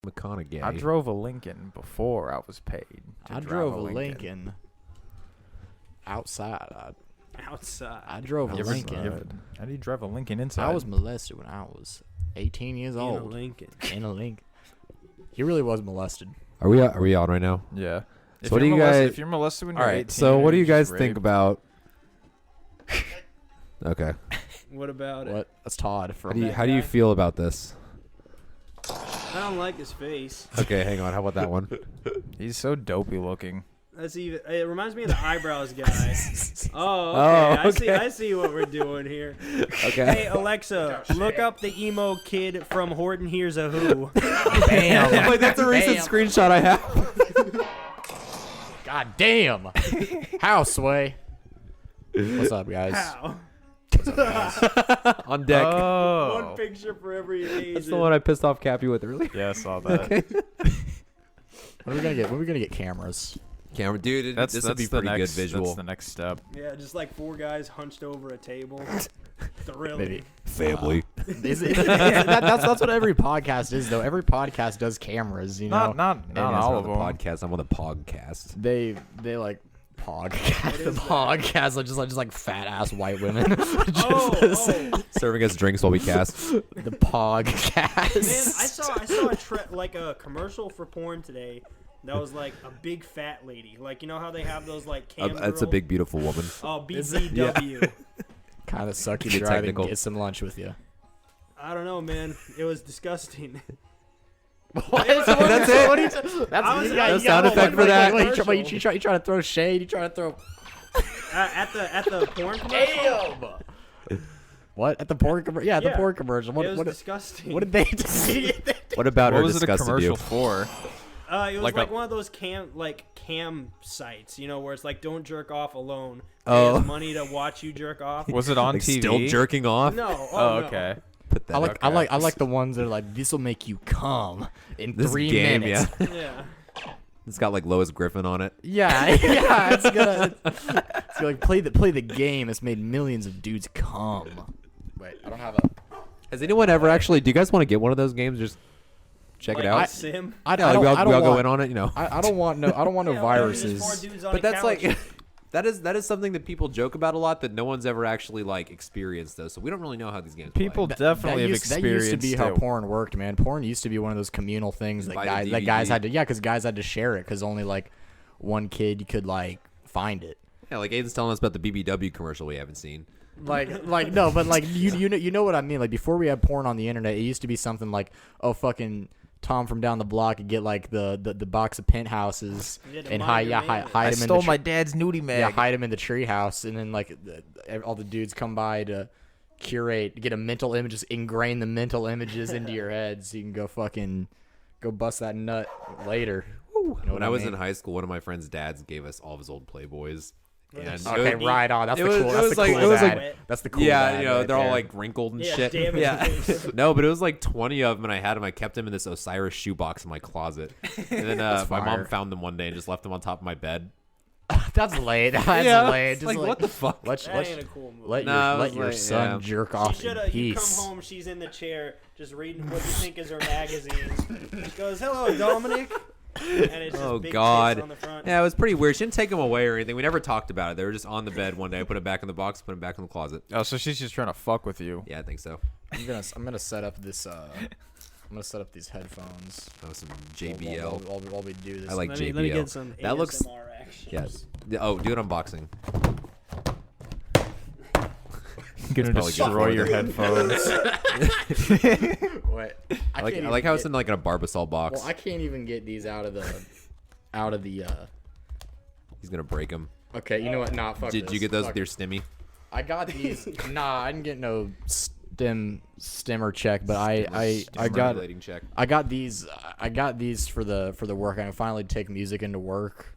McConaughey. I drove a Lincoln before I was paid. I drove a Lincoln outside. I drove a Lincoln. How do you drive a Lincoln inside? I was molested when I was 18 years old. In a Lincoln. In a Lincoln. He really was molested. Are we on right now? Yeah. So what do you guys? If you're molested when you're All right. 18, So what do you you're guys just think raped. about? Okay. What about it? What? That's Todd How from. do you that how do you guy? feel about this? I don't like his face. Okay, hang on. How about that one? He's so dopey looking. That's even. It reminds me of the eyebrows guy. Oh, Oh, okay. okay. I see what we're doing here. Okay. Hey Alexa, look up the emo kid from Horton Hears a Who. Bam. Like, that's a recent Bam. screenshot I have. God damn. How, Sway? What's up, guys? How? On deck. Oh. One picture for every occasion. That's the one I pissed off Cappy with earlier. Yeah, I saw that. When are we gonna get? When are we gonna get cameras? Camera, dude. That's this would be the pretty next, good visual. That's the next step. Yeah, just like 4 guys hunched over a table. Thrilling. Maybe. Family. That's what every podcast is, though. Every podcast does cameras. You know, Not And it's all on of the them. podcast. I'm on the podcast. they like podcast. The podcast, like just like fat ass white women. Oh. Serving us drinks while we cast. The podcast. Man, I saw like a commercial for porn today. That was like a big fat lady. Like, you know how they have those like cam That's a girl- big, beautiful woman. Oh, BBW. Kind of suck. You Keep it drive and technical. get some lunch with you. I don't know, man. It was disgusting. What? That's it? What are you that's I was- you No you sound wait, effect wait, for that? Wait, you trying to throw shade? You trying to throw? At the porn commercial? What at the porn commercial? Yeah, the Yeah. porn commercial. It was What disgusting. what did they do? What about What her was it a disgusted commercial you? for? It was Like like a- one of those cam sites, you know, where it's like don't jerk off alone. Pay Oh. us money to watch you jerk off. Was it on Like TV? still jerking off? No. Oh, no. okay. Put that I up. like the ones that are like this will make you come in This 3 game, minutes. Yeah. It's got like Lois Griffin on it. Yeah, yeah. It's gonna like play the game. It's made millions of dudes come. Wait, I don't have a. Has anyone ever actually? Do you guys want to get one of those games? Just check Like it out. Sim. I Yeah, like, don't. we all, I we don't all go want. in on it, you know. I don't want no. I don't want no Yeah, viruses. just 4 dudes on But a that's like couch. that is something that people joke about a lot that no one's ever actually like experienced though. So we don't really know how these games People play. definitely have that experienced used to be how too. porn worked, man. Porn used to be one of those communal things that Buy the guys DVD. had to. Yeah, because guys had to share it because only like one kid could like find it. Yeah, like Aiden's telling us about the BBW commercial we haven't seen. Like no, but like you know what I mean. Like before we had porn on the internet, it used to be something like, oh fucking Tom from down the block could get like the box of penthouses You had to and mind your hide manners. I him in stole the my dad's nudie mag. yeah hide him in the treehouse, and then like all the dudes come by to curate, get a mental image, just ingrain the mental images into your head, so you can go bust that nut later. You know When what I was mean? in high school, one of my friend's dads gave us all of his old Playboys. And Okay, right on. That's it the was- cool. it That's was the like- cool it was dad. like- That's the cool. Yeah, dad you know, right they're all there. like wrinkled and Yeah, shit. damaged Yeah. face. No, but it was like 20 of them, and I had them. I kept them in this Osiris shoebox in my closet. And then my fire. mom found them one day and just left them on top of my bed. That's late. That's Yeah, late. it's Just like, what the fuck? Let That ain't a cool move. let Nah, I was your like, son yeah. jerk off She in shoulda. You come peace. home, she's in the chair, just reading what you think is her magazines. She goes, "Hello, Dominic," and it's just Oh, big God. tits on the front. Yeah, it was pretty weird. She didn't take them away or anything. We never talked about it. They were just on the bed one day. I put them back in the box, put them back in the closet. Oh, so she's just trying to fuck with you. Yeah, I think so. I'm gonna set up this. I'm gonna set up these headphones. That was some JBL. While we do this. I like Let me JBL. get some That looks- ASMR action. Yes. Oh, do an unboxing. Gonna probably good destroy for your them. headphones. Wait, I like how it's in like in a Barbasol box. Well, I can't even get these out of the. He's gonna break them. Okay, you know what? Nah, fuck Did this. you get those Fuck with your stimmy? I got these. Nah, I didn't get no stimmer check, but I got Stimulating check. I got these for the work. I can finally take music into work,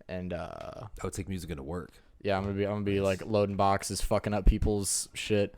and Oh, take music into work. yeah, I'm gonna be like loading boxes, fucking up people's shit.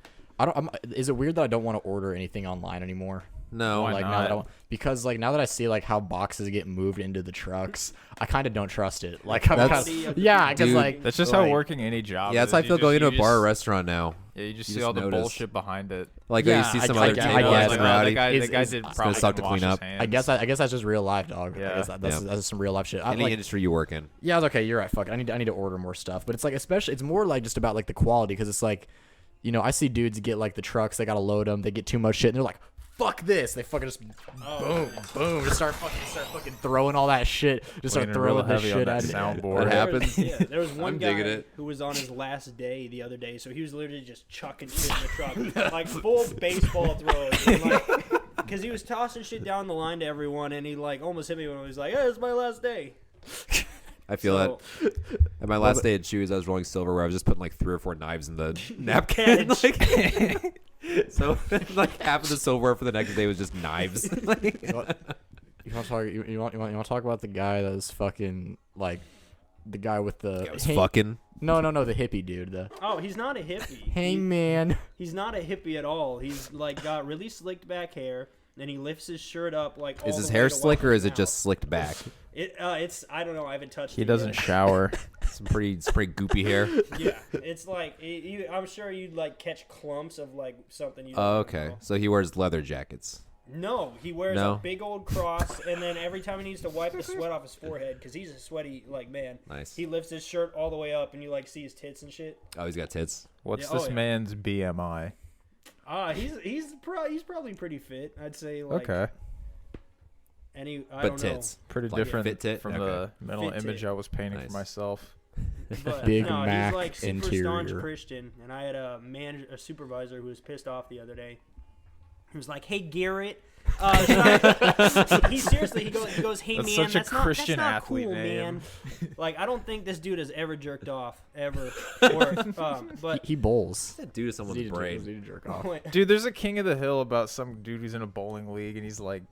Is it weird that I don't want to order anything online anymore? No. Why Like not? now that because like now that I see like how boxes get moved into the trucks, I kind of don't trust it. Like I'm That's- kinda, yeah, because Dude, like That's just how like, working any job. Yeah, that's is. how I You feel going just- into a you bar or just- restaurant now. Yeah, you just You see just all the notice. bullshit behind it. Like Yeah, you see some I other guess- table I that's guess. rowdy. That guy Is- did is- probably suck to didn't clean wash his up. hands. I guess that's just real life, dog. Yeah. I guess that's just some real life shit. I, Any like, industry you work in. yeah, I was okay. You're right. Fuck. I need to order more stuff. But it's like especially it's more like just about like the quality because it's like, you know, I see dudes get like the trucks. They gotta load them. They get too much shit and they're like, fuck this. They fucking just boom, just start fucking throwing all that shit. Just start Leaning real throwing this heavy on shit that at it. soundboard. What There was- happens? Yeah, there was one I'm guy digging it. who was on his last day the other day, so he was literally just chucking shit in the truck, like full baseball throws, and, like, because he was tossing shit down the line to everyone, and he like almost hit me when he was like, "Hey, it's my last day." I feel So- that. At my last day at Shoes, I was rolling silver where I was just putting like 3 or 4 knives in the napkin. Catch. Like, so like half of the silverware for the next day was just knives. Like, You want to talk? You want to talk about the guy that was fucking like the guy with the I was hey- fucking. No, the hippie dude. The Oh, he's not a hippie. hey man. He's not a hippie at all. He's like got really slicked back hair, and he lifts his shirt up like. All Is his the hair way to slick wipe or his is it mouth. just slicked back? It's I don't know. I haven't touched. He it doesn't yet. shower. Some pretty goopy hair. Yeah, it's like I'm sure you'd like catch clumps of like something. You Oh, don't okay. know. So he wears leather jackets. No, he wears No? a big old cross, and then every time he needs to wipe the sweat off his forehead, because he's a sweaty like man. Nice. He lifts his shirt all the way up, and you like see his tits and shit. Oh, he's got tits. What's Yeah, oh, this yeah. man's BMI? He's probably pretty fit. I'd say like. Okay, Any I But don't tits. pretty Like different fit tit? from Okay. the mental Fit image tit. I was painting Nice. for myself. know. But, Big no, Mac he's like super staunch interior. Christian, and I had a supervisor who was pissed off the other day. He was like, "Hey Garrett." He seriously, he goes, "Hey That's man, such a that's not Christian that's not athlete cool, name." man." Like, I don't think this dude has ever jerked off ever. Or, but He bowls. What's that do to someone's brain? Need to jerk off. Dude, there's a King of the Hill about some dude who's in a bowling league and he's like,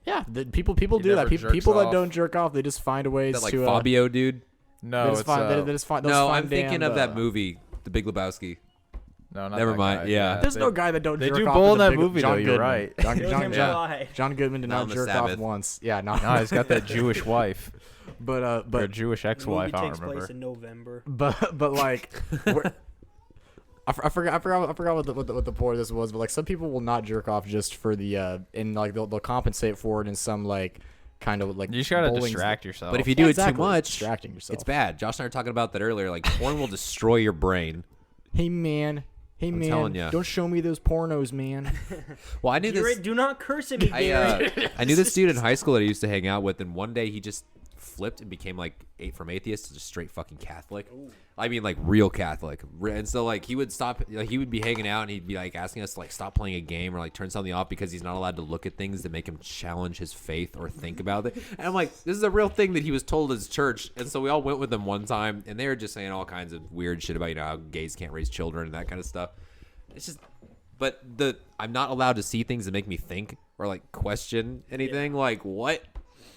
Yeah, people He do that. never People, jerks people that off. don't jerk off, they just find ways That like to. Fabio dude? They no, just it's find, they just find, those No, find I'm thinking damn, of that movie, The Big Lebowski. no, not Never that mind, guy. yeah. There's they- no guy that don't they jerk do off. bowl at in the that big- movie, John though, you're Goodman. right. John, Shows John, him John, why. John Goodman did Not not on the jerk Sabbath. off once. Yeah, No, he's got that Jewish wife but or a but Jewish The movie ex-wife. I takes don't remember. place in November. but like. I forgot what the point of this was, but like some people will not jerk off just for the and like they'll compensate for it in some like kind of like You just gotta bowling- distract yourself. But if you do Yeah, it exactly. too much, distracting yourself. it's bad. Josh and I were talking about that earlier. Like, porn will destroy your brain. Hey man, I'm telling ya. don't show me those pornos, man. Well, I knew this. Garrett, do not curse at me, Garrett. I knew this dude in high school that I used to hang out with, and one day he just flipped and became like from atheist to just straight fucking Catholic. I mean, like real Catholic. And so like he would stop, like he would be hanging out and he'd be like asking us to like stop playing a game or like turn something off because he's not allowed to look at things that make him challenge his faith or think about it. And I'm like, this is a real thing that he was told at his church. And so we all went with him one time, and they were just saying all kinds of weird shit about how gays can't raise children and that kind of stuff. It's just. But I'm not allowed to see things that make me think or like question anything. Like what?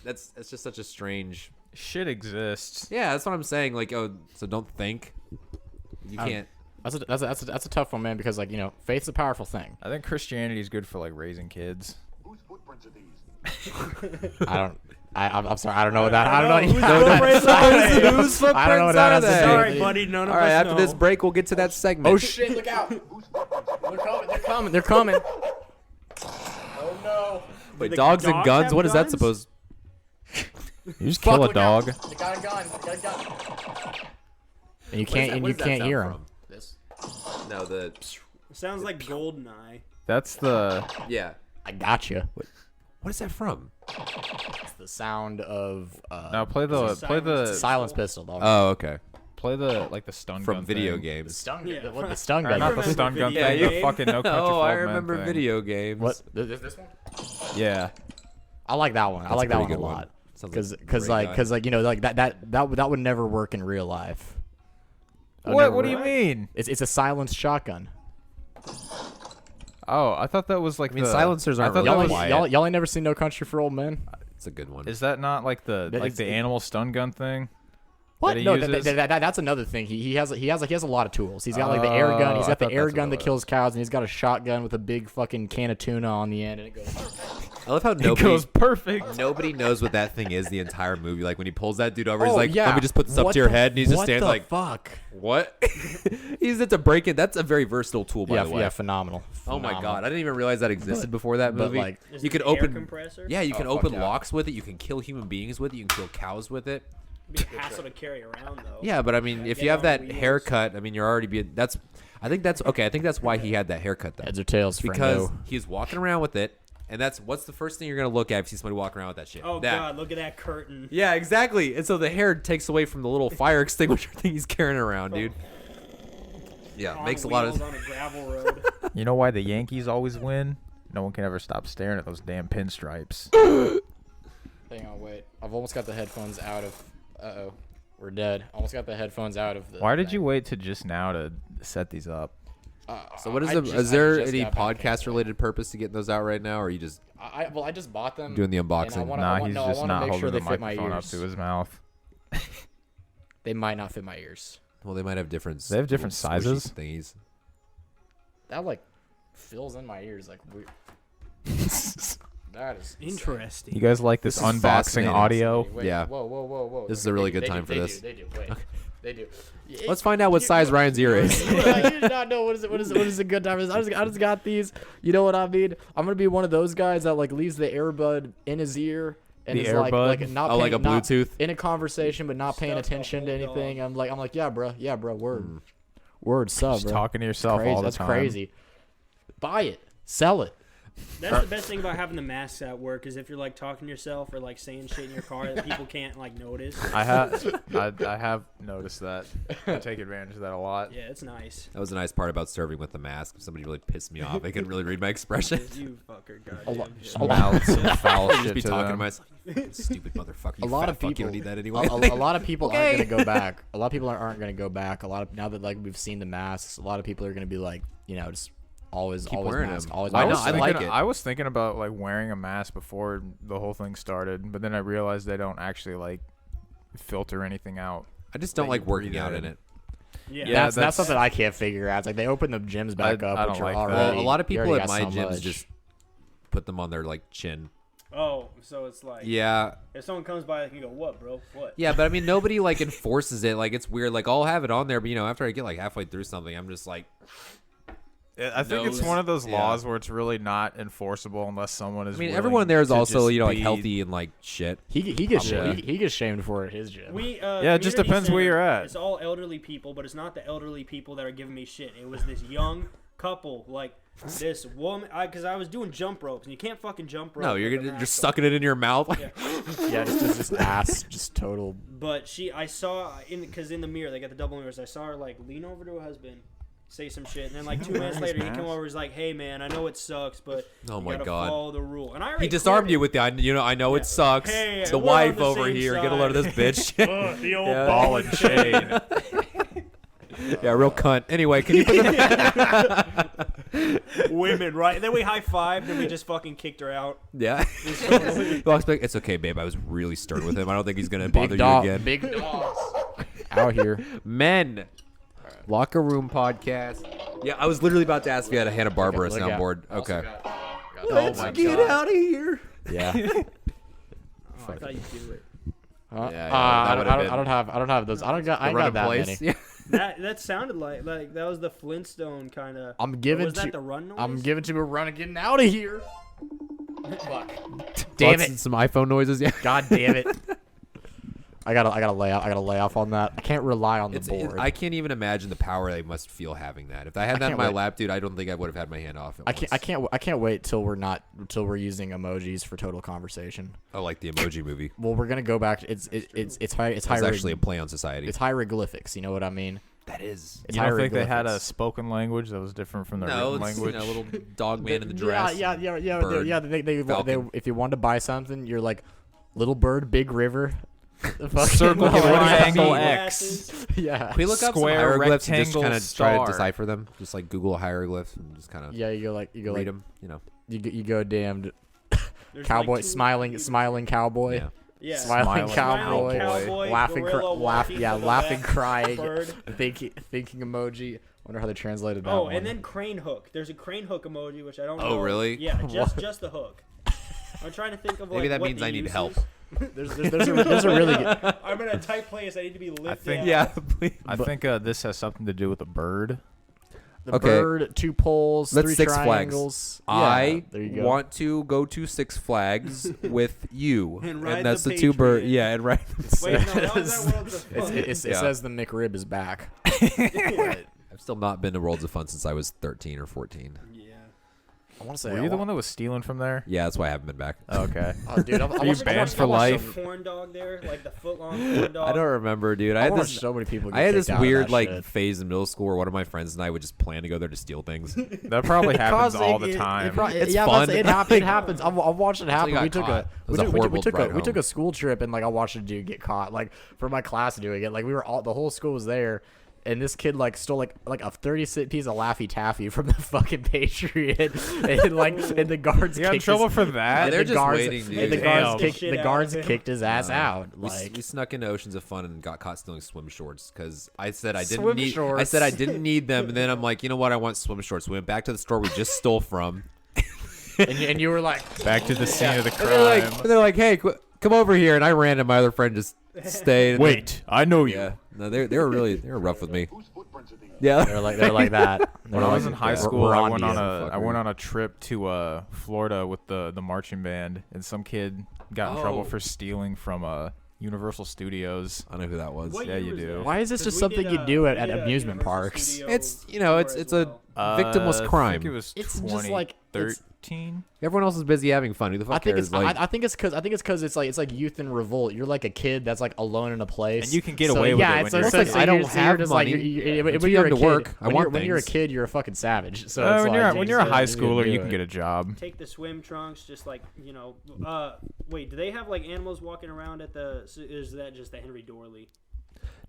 That's just such a strange. shit exists. Yeah, that's what I'm saying. Like, oh, so don't think. You can't. That's a tough one, man, because like, you know, faith's a powerful thing. I think Christianity is good for like raising kids. Whose footprints are these? I'm sorry, I don't know what that. I don't know. Whose footprints are they? Whose I don't know what that has to do. Sorry, buddy. None of All right, us after know. this break, we'll get to that segment. Oh shit! Look out! Whose footprints are these? They're coming! They're coming! Oh no! Wait, the dogs and dogs guns? have What is that guns? supposed? You just kill a Look out. dog. They got a gun! They got a gun! And you What is can't that- and what you does that can't sound hear them. from? This? No, the. It sounds like Goldeneye. That's the. Yeah. I got you. What is that from? It's the sound of Now play the It's a play the silence. silence pistol, dog. Oh, okay. play the like the stun From gun video thing. the games. stun Yeah. gun. What the stun Or gun? not the remember stun gun video thing. game. The fucking no country Oh, for I Old Men remember thing. video games. What? This one? Yeah. I like that one. I That's like a that pretty one a good one. lot. Sounds like a Cause great guy. like you know like that would never work in real life. That would What? never What do you work. mean? It's a silenced shotgun. Oh, I thought that was like. I mean, the, silencers I aren't thought really that Y'all, was, quiet. y'all ain't never seen No Country for Old Men? It's a good one. Is that not like the That like is- the animal stun gun thing? What? that he No, uses? that's another thing. He has a lot of tools. He's got like the air gun. He's I got the thought air that's gun what that it kills cows, and he's got a shotgun with a big fucking can of tuna on the end, and it goes. I love how It nobody goes perfect. nobody knows what that thing is the entire movie. Like when he pulls that dude over, he's Oh, like, yeah. "Let me just put this up What to your the- head," and he's just what standing the like, fuck. "What?" He's to break it. That's a very versatile tool, by Yeah, the way. yeah, phenomenal. Oh my Phenomenal. god, I didn't even realize that existed before that but, movie. like- Is you it can an air open, compressor? yeah, you can fuck open yeah. locks with it. You can kill human beings with it. You can kill cows with it. It'd be a hassle to carry around though. Yeah, but I mean, if Get you have on that wheels. haircut, I mean, you're already being. That's. I think that's okay. I think that's why he had that haircut though, Heads or tails, because friendo. he's walking around with it, and that's what's the first thing you're gonna look at if you see somebody walking around with that shit. Oh That. god, look at that curtain. Yeah, exactly. And so the hair takes away from the little fire extinguisher thing he's carrying around, dude. Yeah, On makes a lot of. wheels on a gravel road. You know why the Yankees always win? No one can ever stop staring at those damn pinstripes. Hang on, wait. I've almost got the headphones out of. Uh-oh. We're dead. Almost got the headphones out of the. Why did you wait to just now to set these up? So what is I the? just- Is I there just any got back podcast into it. related purpose to getting those out right now, or are you just Well, I just bought them. doing the and I unboxing? wanna- Nah, I want- he's no, I just wanna not make holding sure the they fit my microphone up ears. to his mouth. They might not fit my ears. Well, they might have different. They have different little squishy sizes? Thingies. That like fills in my ears like weird. That is Interesting. You guys like this This is unboxing fascinating. audio? Wait, Yeah. Whoa. This is a really good They time do, for they this. Do, they do. Wait. They do. Let's find out what size Ryan's ear is. You do not know what is a good time for this. I just got these. You know what I mean? I'm gonna be one of those guys that like leaves the earbud in his ear and The is like earbud? not Oh, like paying, a not- Bluetooth? in a conversation but not paying Stuff the attention to whole anything. dog. I'm like yeah bro, word sub, Just bro. talking to yourself Crazy. all the That's time. crazy. Buy it, sell it. That's the best thing about having the masks at work is if you're like talking to yourself or like saying shit in your car that people can't like notice. I have noticed that. I take advantage of that a lot. Yeah, it's nice. That was the nice part about serving with the mask. If somebody really pissed me off, they couldn't really read my expression. You fucker, A goddamn. Just mouth some foul I'd just shit be to talking to them. myself. "You stupid motherfucker. You A lot fat of fuck, you people don't need that anyway. A lot of people Okay. aren't gonna go back. A lot of people aren't gonna go back. A lot of now that like we've seen the masks, a lot of people are gonna be like, you know, just always wearing mask, them. always Why mask. not? I like it. I was thinking about like wearing a mask before the whole thing started, but then I realized they don't actually like filter anything out. I just don't that like you working breathe out in. in it. Yeah, That's that's- something I can't figure out. It's like they open the gyms back up, I which don't are like that. already. Well, a lot of you people already at got my so gyms much. just put them on their like chin. Oh, so it's like Yeah, if someone comes by, they can go, "What, bro? What?" yeah, but I mean, nobody like enforces it. Like it's weird. Like I'll have it on there, but you know, after I get like halfway through something, I'm just like, I think it's Nose, one of those yeah. laws where it's really not enforceable unless someone is. I mean, willing everyone there is to also just you know like be- healthy and like shit. he gets Yeah. he gets shamed for it at his gym. We Yeah, it just community depends where center, you're at. It's all elderly people, but it's not the elderly people that are giving me shit. It was this young couple, like this woman, because I was doing jump ropes, and you can't fucking jump ropes. No, you're with gonna a just mask sucking it in your mouth. Yeah. yeah, just ass, just total. But I saw because in the mirror they got the double mirrors. I saw her like lean over to her husband, say some shit, and then like 2 minutes later he came over. He's like, "Hey man, I know it sucks, but Oh you my gotta God. follow the rule." And I He already disarmed quit you it. with the, I know it sucks. Hey, the we're wife on the over same here. Get a load of this bitch. The old Yeah. ball and chain. Yeah, real cunt. Anyway, can you put them? women, right? And then we high fived and we just fucking kicked her out. Yeah. He walks back. It's okay, babe. I was really stern with him. I don't think he's gonna bother Big you dog, again. big dogs out here. Men. Locker room podcast. Yeah, I was literally about to ask if you had a Hanna Barbera Look out. soundboard. Also Okay. got- Let's my get God. out of here. Yeah. Oh, I thought you'd do it. Yeah, that I would've don't been- have those. I ain't got Run in that place. many. Yeah. That sounded like that was the Flintstone kind of. I'm giving Was that to the run noise? I'm giving to a run and getting out of here. Fuck. Damn Lots it. of some iPhone noises. Yeah. God damn it. I gotta lay off on that. I can't rely on the It's, board. I can't even imagine the power they must feel having that. If I had that in can't my wait. lap, dude, I don't think I would have had my hand off. At once. I can't wait till we're using emojis for total conversation. Oh, like the Emoji Movie. Well, we're gonna go back. It's It's hieroglyphics. actually a play on society. It's hieroglyphics. You know what I mean? That is. It's You don't think they had a hieroglyphics. spoken language that was different from the No, written it's language? you know, little dog man in the dress. Yeah. bird, They, falcon. if you wanted to buy something, you're like, little bird, big river. Fucking- Circle, What does that triangle, mean? X. Yeah. Can we look up some Square, hieroglyphs and just rectangle, kind of try to star. decipher them? Just like Google hieroglyphs and just kind of Yeah, you go read them. You know. you go damned There's cowboy like two- smiling cowboy. Yeah. Yeah. Smiling Smiling cowboy, laughing, gorilla walking to the laughing, left, crying, bird. thinking emoji. Wonder how they translated that Oh, one. and then crane hook. There's a crane hook emoji, which I don't know. Oh, really? Yeah, just the hook. I'm trying to think of Maybe like that what means the I need use help. is. there's a really good. I'm in a tight place. I need to be lifted. think- out. Yeah, please. I think this has something to do with a bird. The Okay. bird, 2 poles, Let's 3 Six Flags. triangles. I there you go. want to go to Six Flags with you, And ride that's the the two bird. Patriot. Yeah, and right. Wait, no, that was that Worlds of Fun. It Yeah. says the McRib is back. I've still not been to Worlds of Fun since I was 13 or 14. Yeah. I want to say. Were you the one that was stealing from there? Yeah, that's why I haven't been back. Okay. Oh, dude, I Are you banned for life? Corn dog there, like the foot long corn dog. I don't remember, dude. I I had watched this. so many people. Get I had kicked this out of weird that like shit. phase in middle school where one of my friends and I would just plan to go there to steal things. That probably happens all the It time. It's yeah, fun. It happens. I've watched it happen. got We took caught. a It was a horrible ride we took home. a school trip and like I watched a dude get caught. Like for my class doing it. Like we were all the whole school was there. And this kid like stole like a 30-cent piece of Laffy Taffy from the fucking Patriot, and the guards You got in kicked trouble his, for that? and They're the just guards, waiting, dude. and the Damn. guards kicked Shit the out guards of him. kicked his ass out. We Like snuck into Oceans of Fun and got caught stealing swim shorts because I said I didn't Swim need. I shorts. said I didn't need them, and then I'm like, you know what? I want swim shorts. We went back to the store we just stole from. and you were like, Back to the scene of the And crime. they're like, hey, come over here, and I ran, and my other friend just stayed. and Wait, I know you. yeah, no, they were rough with me. Whose footprints are these? Yeah, they're like that. When I was in high school, we're I on went to on you. a I went on a trip to Florida with the marching band, and some kid got in trouble Oh. for stealing from Universal Studios. I know who that was. What Yeah, year you was do. that? Why is this 'Cause just we something did, you do at we did a amusement Universal parks? Studio It's tour it's as a well. victimless I crime. think it was It's just like- it's- 2013. Everyone else is busy having fun. Who the fuck I think cares? it's Like, I think it's because it's like youth in revolt. You're like a kid that's like alone in a place, And you can get So, away with yeah, it when it's you're like, a so kid. I don't you're have just money. Like, I'm when too you're young a to kid, work. I want when you're a things. kid, you're a fucking savage. So it's when like, you're a high Jesus, schooler, do you can it. get a job. Take the swim trunks, just like wait, do they have like animals walking around at the? Is that just the Henry Dorley?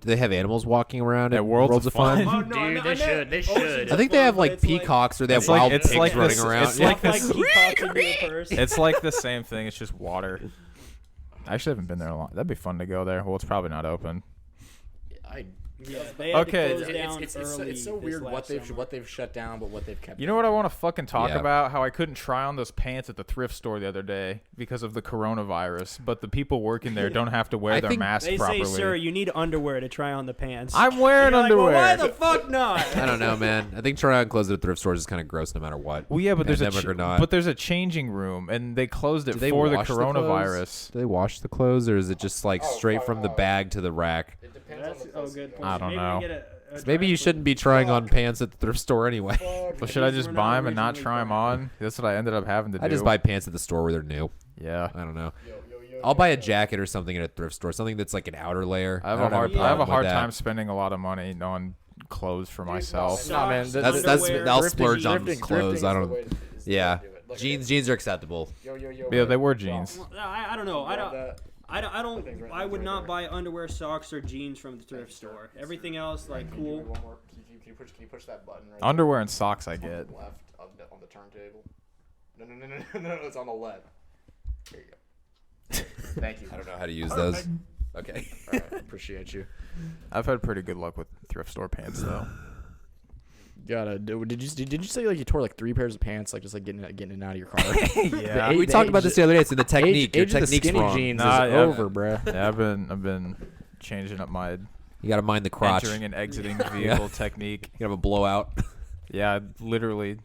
do they have animals walking around At at Worlds of Fun? Oh, no, Dude, I they meant should, they Oceans should. of I think they Fun, have but like it's peacocks or they have It's like- wild it's pigs like running this- around. it's Yeah. like Like this- peacocks in your purse. It's like the same thing. It's just water. I actually haven't been there a long. That'd be fun to go there. Well, it's probably not open. Yeah, they had Okay, to close down It's early so this weird last summer. what they've shut down, but what they've kept. You know what I want to fucking talk Yeah. about? How I couldn't try on those pants at the thrift store the other day because of the coronavirus, but the people working there don't have to wear I their think masks They properly. say, sir, you need underwear to try on the pants. I'm wearing You're like, well, underwear. why the fuck not? I don't know, man. I think trying on clothes at a thrift store is just kind of gross no matter what. Well, yeah, but there's Pandemic or not. but there's a changing room, and they closed it Do they for the wash the coronavirus. Do they wash the clothes, or is it just like straight from the bag to the rack? That's good point. I don't Maybe know. we get a Maybe you dry shouldn't be trying on pants at the thrift store anyway. Well, should I just We're buy not them and not originally try them brand. on? That's what I ended up having to do. I just buy pants at the store where they're new. Yeah. I don't know. I'll buy a jacket or something at a thrift store, something that's like an outer layer. I have don't a hard a I have a problem hard with that. time spending a lot of money on clothes for myself. Nah, man, Socks, that's- underwear. I'll Thrifting- splurge on thrifting- clothes. thrifting I is don't. the way to- is the way Yeah, to do it. Look at jeans are acceptable. Yeah, they were jeans. No, I don't know. I would not buy underwear, socks, or jeans from the thrift store. Everything else, like, cool. Can you push that button right Underwear and socks I get. left on the turntable? No, it's on the left. There you go. Thank you. I don't know how to use those. Okay. All right, appreciate you. I've had pretty good luck with thrift store pants though. Did you say like you tore like 3 pairs of pants like just like getting in and out of your car? Yeah. The We talked about this the other day. It's in the technique. Your Age of the technique's skinny wrong. jeans Nah, is yeah. over, bruh. Yeah, I've been changing up my You got to mind the crotch. entering and exiting vehicle technique. You have a blowout. Yeah, literally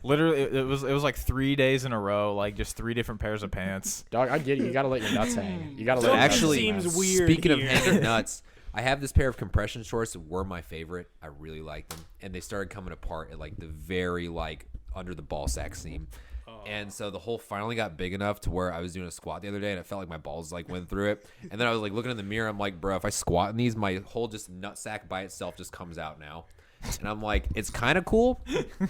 it was like 3 days in a row, like just 3 different pairs of pants. Dog, I get it. You gotta let your nuts hang. You gotta let. your nuts Actually, hang, man. seems weird speaking here. of hanging nuts, I have this pair of compression shorts that were my favorite. I really like them, and they started coming apart at like the very like under the ball sack seam. And so the hole finally got big enough to where I was doing a squat the other day, and it felt like my balls like went through it. And then I was like looking in the mirror. I'm like, bro, if I squat in these, my whole just nut sack by itself just comes out now. And I'm like, it's kind of cool.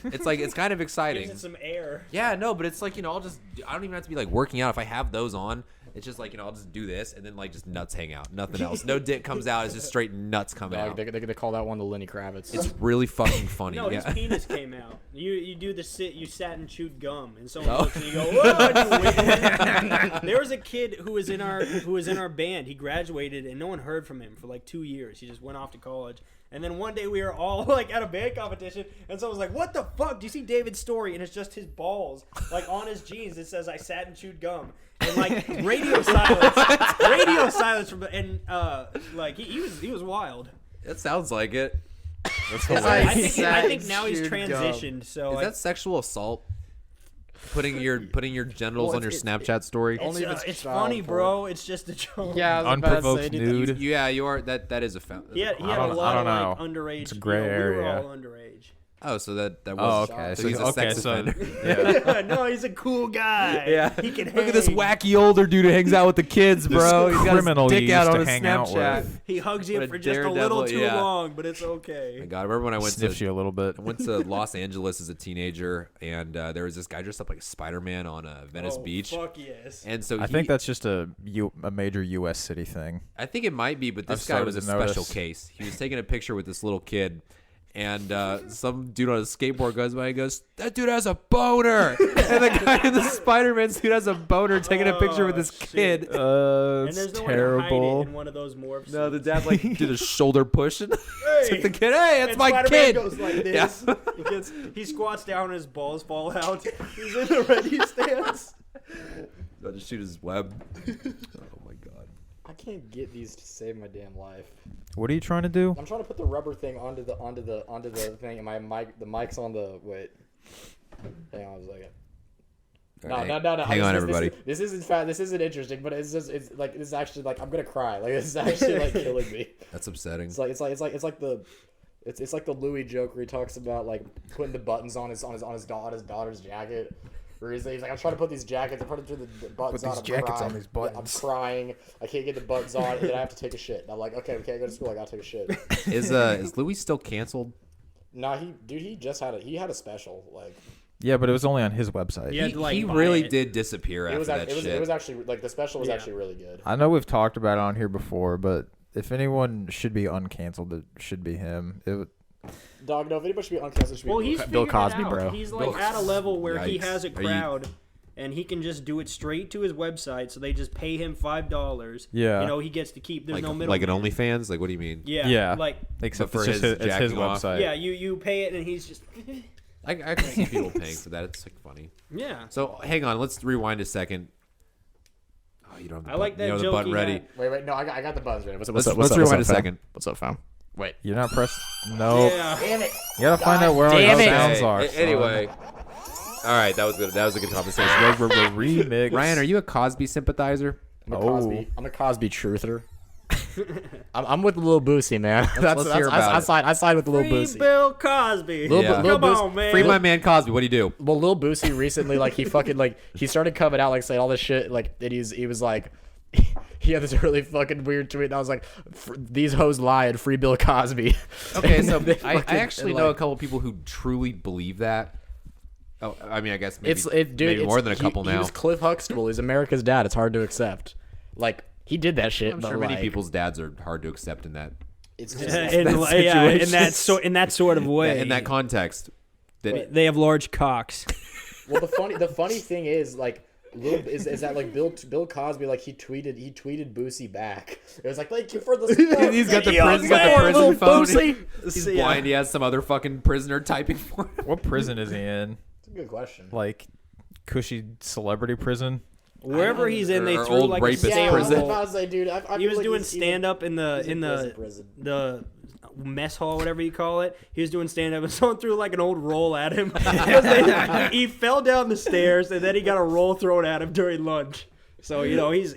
It's like it's kind of exciting. Gives it some air. Yeah, no, but it's like, I don't even have to be like working out. If I have those on, It's just like, I'll just do this and then like just nuts hang out, nothing else. No dick comes out. It's just straight nuts coming Dog, out. they call that one the Lenny Kravitz. It's really fucking funny. No, his yeah. penis came out. You do the sit. You sat and chewed gum, and someone looks and you go, "Whoa!" And you win. There was a kid who was in our band. He graduated, and no one heard from him for like 2 years. He just went off to college. And then one day we were all like at a band competition, and someone was like, "What the fuck? Do you see David's story?" And it's just his balls, like on his jeans. It says, "I sat and chewed gum." And like radio silence from, and like he was wild. It sounds like it. That's I hilarious. think now he's chewed gum. transitioned. So Is that sexual assault? Putting your genitals Well, on your it's- Snapchat story? Only if it's it's child funny, porn. bro. It's just a joke. Yeah, I was about to Unprovoked say, dude, nude. Yeah, you are. That is a fact. He had I a don't- lot I of don't like know. underage. It's a gray We were area. all underage. Oh, so that Oh, was. okay. So he's a sex offender. yeah. No, he's a cool guy. Yeah. He can Look at this hang. wacky older dude who hangs out with the kids, bro. He's got criminal his you dick out used on to his hang out Snapchat. with. He hugs you What a for just a daredevil, little too yeah. long, but it's Oh my okay. God, I remember when I went Sniffs to you a little bit. I went to Los Angeles as a teenager, and there was this guy dressed up like Spider-Man on Venice Oh, Beach. Fuck yes. And so I think that's just a major U.S. city thing. I think it might be, but this I've guy was a started to special notice. case. He was taking a picture with this little kid, and some dude on a skateboard goes by and goes, "That dude has a boner!" And the guy in the Spider-Man suit has a boner taking a picture with this shit. kid. And It's there's no way to hide terrible. it in one of those morphs. No, the dad like did a shoulder push and Hey! took the kid. Hey, that's And my Spider-Man kid. goes like this. He squats down and his balls fall out. He's in the ready stance. I'll just shoot his web. Oh my God. I can't get these to save my damn life. What are you trying to do? I'm trying to put the rubber thing onto the thing, and the mic's on the wait. Hang on a second. All right, No. Hang on, everybody. This isn't interesting, but it's like this is actually like I'm gonna cry. Like this is actually like killing me. That's upsetting. It's like the Louis joke where he talks about like putting the buttons on his daughter's jacket. Where he's like, I'm trying to put these jackets. I'm trying to put the buttons Put on. these I'm jackets crying. on these Yeah, buttons. I'm crying. I can't get the buttons on, and then I have to take a shit. And I'm like, okay, we can't go to school. I gotta take a shit. Is Louis still canceled? Nah, he just had a special. Like Yeah, but it was only on his website. Yeah. had to, like, he buy really it. did disappear after that shit. it was actually like the special was Yeah. actually really good. I know we've talked about it on here before, but if anyone should be uncanceled, it should be him. Dog, no, if anybody should be uncanceled, it should be Well, he's Bill figured Cosby, it out. bro. He's like Bill- at a level where he Yikes. has a Are you- crowd, and he can just do it straight to his website. So they just pay him $5. Yeah. You know, he gets to keep. There's like no middle. like an OnlyFans? Like what do you mean? Yeah. Yeah. Like Except But for for it's his his jacking off? website. yeah, you pay it, and he's just. I can see people paying for that. It's like funny. Yeah. So hang on, let's rewind a second. Oh, you don't have the I like button, you that don't have the joke button he ready. had. Wait, no, I got the buttons ready. What's Let's up, rewind a fam? second. What's up, fam? Wait. You're not pressing. No. Yeah. Damn it. You gotta find out where all damn your it. sounds Okay, are. son. anyway. All right, that was good. That was a good conversation. Remix. Ryan, are you a Cosby sympathizer? I'm a Oh. Cosby truther. I'm with Lil Boosie, man. let's hear about it. I side with Lil Free Boosie. Bill Cosby. Lil Yeah. Lil Come Boosie- on, man. Free my man Cosby. What do you do? Well, Lil Boosie recently, like, he fucking, like, he started coming out, like, saying all this shit, like, that he was like, he had this really fucking weird tweet, and I was like, these hoes lied, free Bill Cosby. Okay, And so they I fucking- actually and, know a like, couple people who truly believe that. Oh, I mean, I guess maybe, dude, maybe more than a couple he now. was Cliff Huxtable. He's America's dad. It's hard to accept. Like, he did that shit, I'm but, sure many like, people's dads are hard to accept in that it's just, in that sort of way. in that context. That they have large cocks. well, the funny thing is, like, is that like Bill Cosby, like, he tweeted Boosie back. It was like, thank you for the support. he's got the Thank prison, you. got the prison phone. Boosie. He's blind. He has some other fucking prisoner typing for him. What prison is he in? It's a good question. Like, cushy celebrity prison? Wherever he's in, they Or threw old like a rapist Yeah, prison. I was like, dude, I He feel was like doing he's stand up in the prison. the mess hall, whatever you call it. He was doing stand up, and someone threw like an old roll at him. He fell down the stairs, and then he got a roll thrown at him during lunch. So you know he's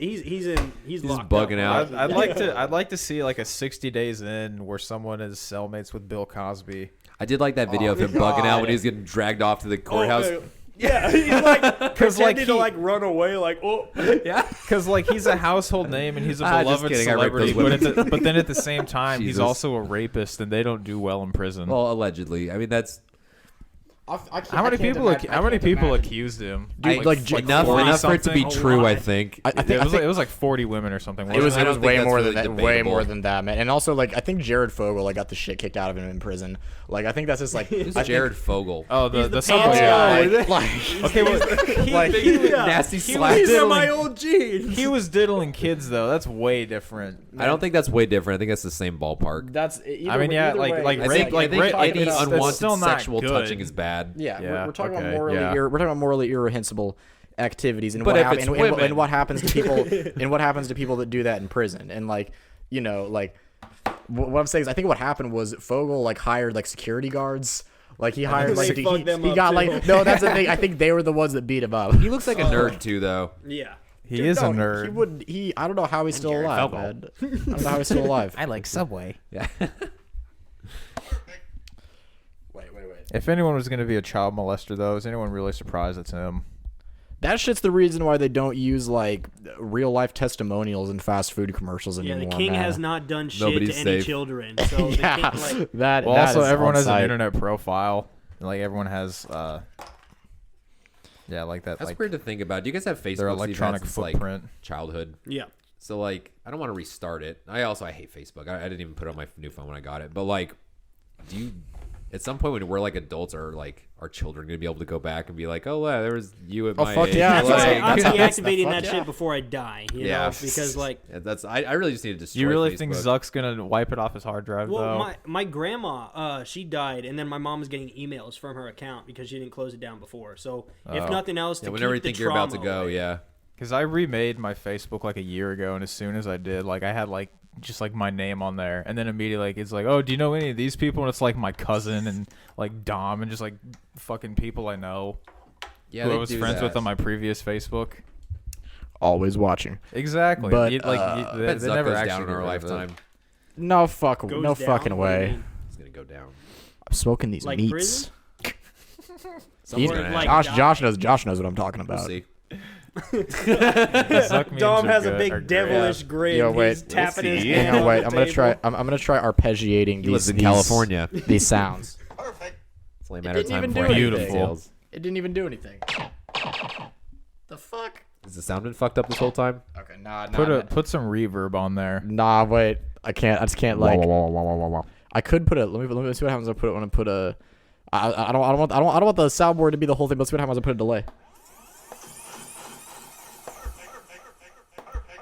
locked bugging up. out. I'd like to see like a 60 Days In where someone is cellmates with Bill Cosby. I did like that video of him God. bugging out when he was getting dragged off to the courthouse. Yeah, he's like pretending like, to like run away, like oh. Yeah. Because like he's a household name and he's a Just beloved kidding, I raped celebrity, those but then at the same time Jesus. he's also a rapist and they don't do well in prison. Well, allegedly. I mean, that's. How many people accused him? Dude, enough for it to be true. I think. I think it was like 40 women or something. It was I don't think way that's more really than that. Way debatable. more than that, man. And also, like, I think Jared Fogle like got the shit kicked out of him in prison. Like, I think that's just like Who's I Jared Fogle? Oh, He's the the subway pants guy. guy. okay, well, Nasty These slap. are my old jeans. He was diddling kids though. That's way different. I don't think that's way different. I think that's the same ballpark. that's. I mean, yeah, like I rape, think, like I think rape, any it's unwanted still not sexual good. touching is bad. Yeah, Yeah, we're talking okay, about morally. yeah. We're talking about morally irreprehensible activities and But what if hap- it's and women- what happens to people and what happens to people that do that in prison. And like, you know, like what I'm saying is, I think what happened was Fogel like hired like security guards. Like he hired They like fucked them he up, got too. like no, that's the thing. I think they were the ones that beat him up. He looks like a nerd too, though. Yeah. He is a No, nerd. He would. He. I don't know how he's still Jared alive, Fogle. man. I don't know how he's still alive. I like Subway. Yeah. Wait. If anyone was going to be a child molester, though, is anyone really surprised it's him? That shit's the reason why they don't use like real life testimonials in fast food commercials Yeah, anymore. the king man. has not done shit Nobody's to any safe. children. So the Yeah, king, like, that. Well, that also is everyone on has an site. internet profile. Like everyone has, yeah, like that. That's like weird to think about. Do you guys have Facebook? their electronic since, footprint. Like, childhood. yeah. So like, I don't want to restart it. I hate Facebook. I didn't even put it on my new phone when I got it. But like, do you? At some point when we're like adults, are like our children gonna be able to go back and be like, oh, wow, there was you at my fuck age. yeah. That's Like- why I'm That's- deactivating fuck that yeah. shit before I die. You Yeah. know, because like, Yeah, that's. I really just need to destroy. You really Facebook. think Zuck's gonna wipe it off his hard drive well, though? my grandma, she died, and then my mom was getting emails from her account because she didn't close it down before. So if Oh. nothing else, to Yeah, whenever you keep the think you're about to trauma go, away. yeah. Because I remade my Facebook like a year ago, and as soon as I did, like I had like just like my name on there, and then immediately like it's like, oh, do you know any of these people? And it's like my cousin and like Dom and just like fucking people I know Yeah, who I they was do friends with that. on my previous Facebook. Always watching. Exactly. But, they I bet they Zuck never goes actually down in get our rid of it. lifetime. No Goes no down? fucking What do you way. mean? It's gonna go down. I'm smoking these Like meats. prison? Someone's Or, gonna like, happen. Josh knows what I'm talking We'll about. see. Zuck memes Dom are has a good- are big great. devilish grin. Yo, wait. He's tapping his see. hand Hang on, wait. the I'm gonna try. table. I'm gonna try arpeggiating He lives these in California. these sounds. Perfect. It's only a matter of didn't time even before do I get anything. details. It didn't even do anything. The fuck? Has the sound been fucked up this whole time? Okay, nah. Put some reverb on there. Nah, wait. I can't. I just can't like. I could put it. Let me see what happens. When I put it when I put a. I don't want the soundboard to be the whole thing. But let's see what happens when I put a delay.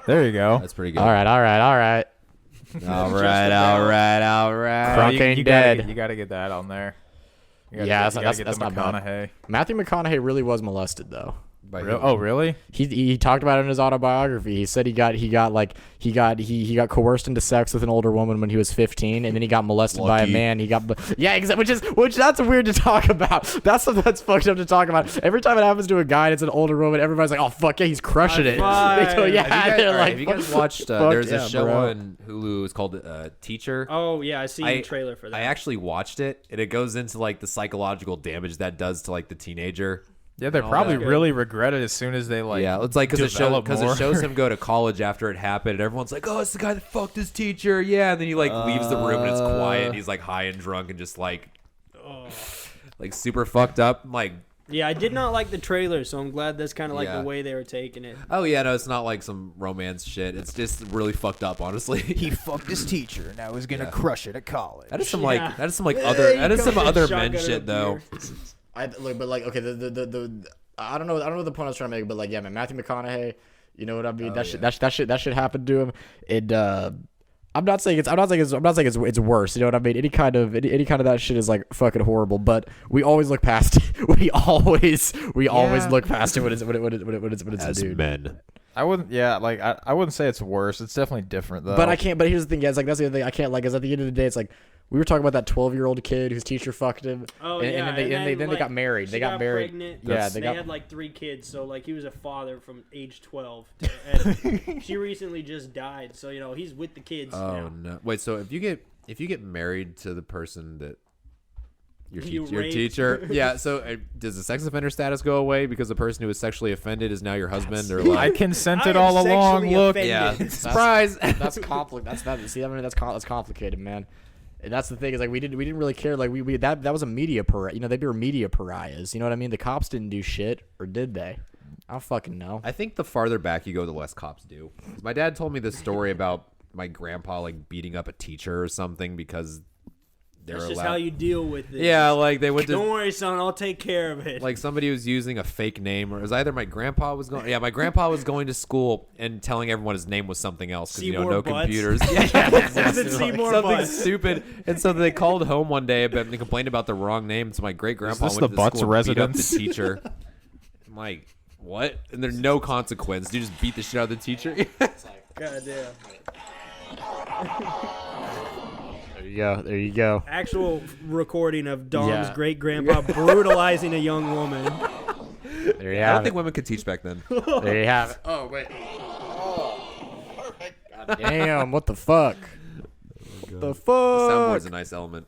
There you go. That's pretty good. All right. all right. Crunk ain't dead. You gotta get that on there. You gotta Yeah, get, that's the not bad. McConaughey. Matthew McConaughey really was molested though. By Real- who? Oh, really? He talked about it in his autobiography. He said he got coerced into sex with an older woman when he was 15, and then he got molested by a Lucky. man. He got which that's weird to talk about. That's something that's fucked up to talk about. Every time it happens to a guy and it's an older woman, everybody's like, oh fuck yeah, he's crushing it. High They go, five. yeah, Have you guys, they're all right, like, have you guys fuck- watched? fuck There's yeah, a show bro. on Hulu. It's called Teacher. Oh yeah, I see the trailer for that. I actually watched it, and it goes into like the psychological damage that does to like the teenager. Yeah, they all probably that. really regret it as soon as they like. Yeah, it's like because develop it more. shows him go to college after it happened, and everyone's like, "Oh, it's the guy that fucked his teacher." Yeah, and then he like leaves the room and it's quiet. And he's like high and drunk and just like super fucked up. I'm like, Yeah, I did not like the trailer, so I'm glad that's kind of like Yeah. the way they were taking it. oh yeah, no, it's not like some romance shit. It's just really fucked up, honestly. He fucked his teacher. Now he's gonna Yeah. crush it at college. That is some Yeah. other He some comes other with men shotgun shit and a though. beer. but like okay, the I don't know the point I was trying to make, but like yeah, man, Matthew McConaughey, you know what I mean? Oh, that yeah. shit that shit happened to him. It I'm not saying it's worse. You know what I mean? Any kind of that shit is like fucking horrible. But we always look past it. We always look past it when it's a As dude. men, I wouldn't. Yeah, like I wouldn't say it's worse. It's definitely different though. But I can't. But here's the thing, guys. Like that's the other thing. I can't. Like, is at the end of the day, it's like we were talking about that 12-year-old kid whose teacher fucked him. Oh and, yeah, and then they like, got married. she They got married. Pregnant. Yeah, they they had like 3 kids, so like he was a father from age 12. And she recently just died, so you know he's with the kids. oh now. no! Wait, so if you get married to the person that You your raped. teacher, yeah. So does the sex offender status go away because the person who was sexually offended is now your husband, or I like? consented I am all along. sexually Look, offended. Yeah, surprise. That's complicated. That's complicated, man. And that's the thing is like we didn't really care. Like we that was a media pariah. You know, they were media pariahs. You know what I mean? The cops didn't do shit, or did they? I don't fucking know. I think the farther back you go, the less cops do. 'Cause my dad told me this story about my grandpa like beating up a teacher or something because they're That's just allowed. how you deal with it. Yeah, like they went to. Don't worry, son. I'll take care of it. Like somebody was using a fake name, or it was either my grandpa was going. Yeah, my grandpa was going to school and telling everyone his name was something else because Seymour no Butts. computers. Visit Seymour Something Butts. stupid. And so they called home one day and they complained about the wrong name. So my great grandpa this went the to Butts school and beat up residence? the teacher. I'm like, what? And there's no consequence. You just beat the shit out of the teacher. Goddamn. There you go. Actual recording of Dom's Yeah. great grandpa brutalizing a young woman. There you I don't have think it. women could teach back then. There you have it. Oh wait. God damn! What the fuck? The fuck? Soundboard's a nice element.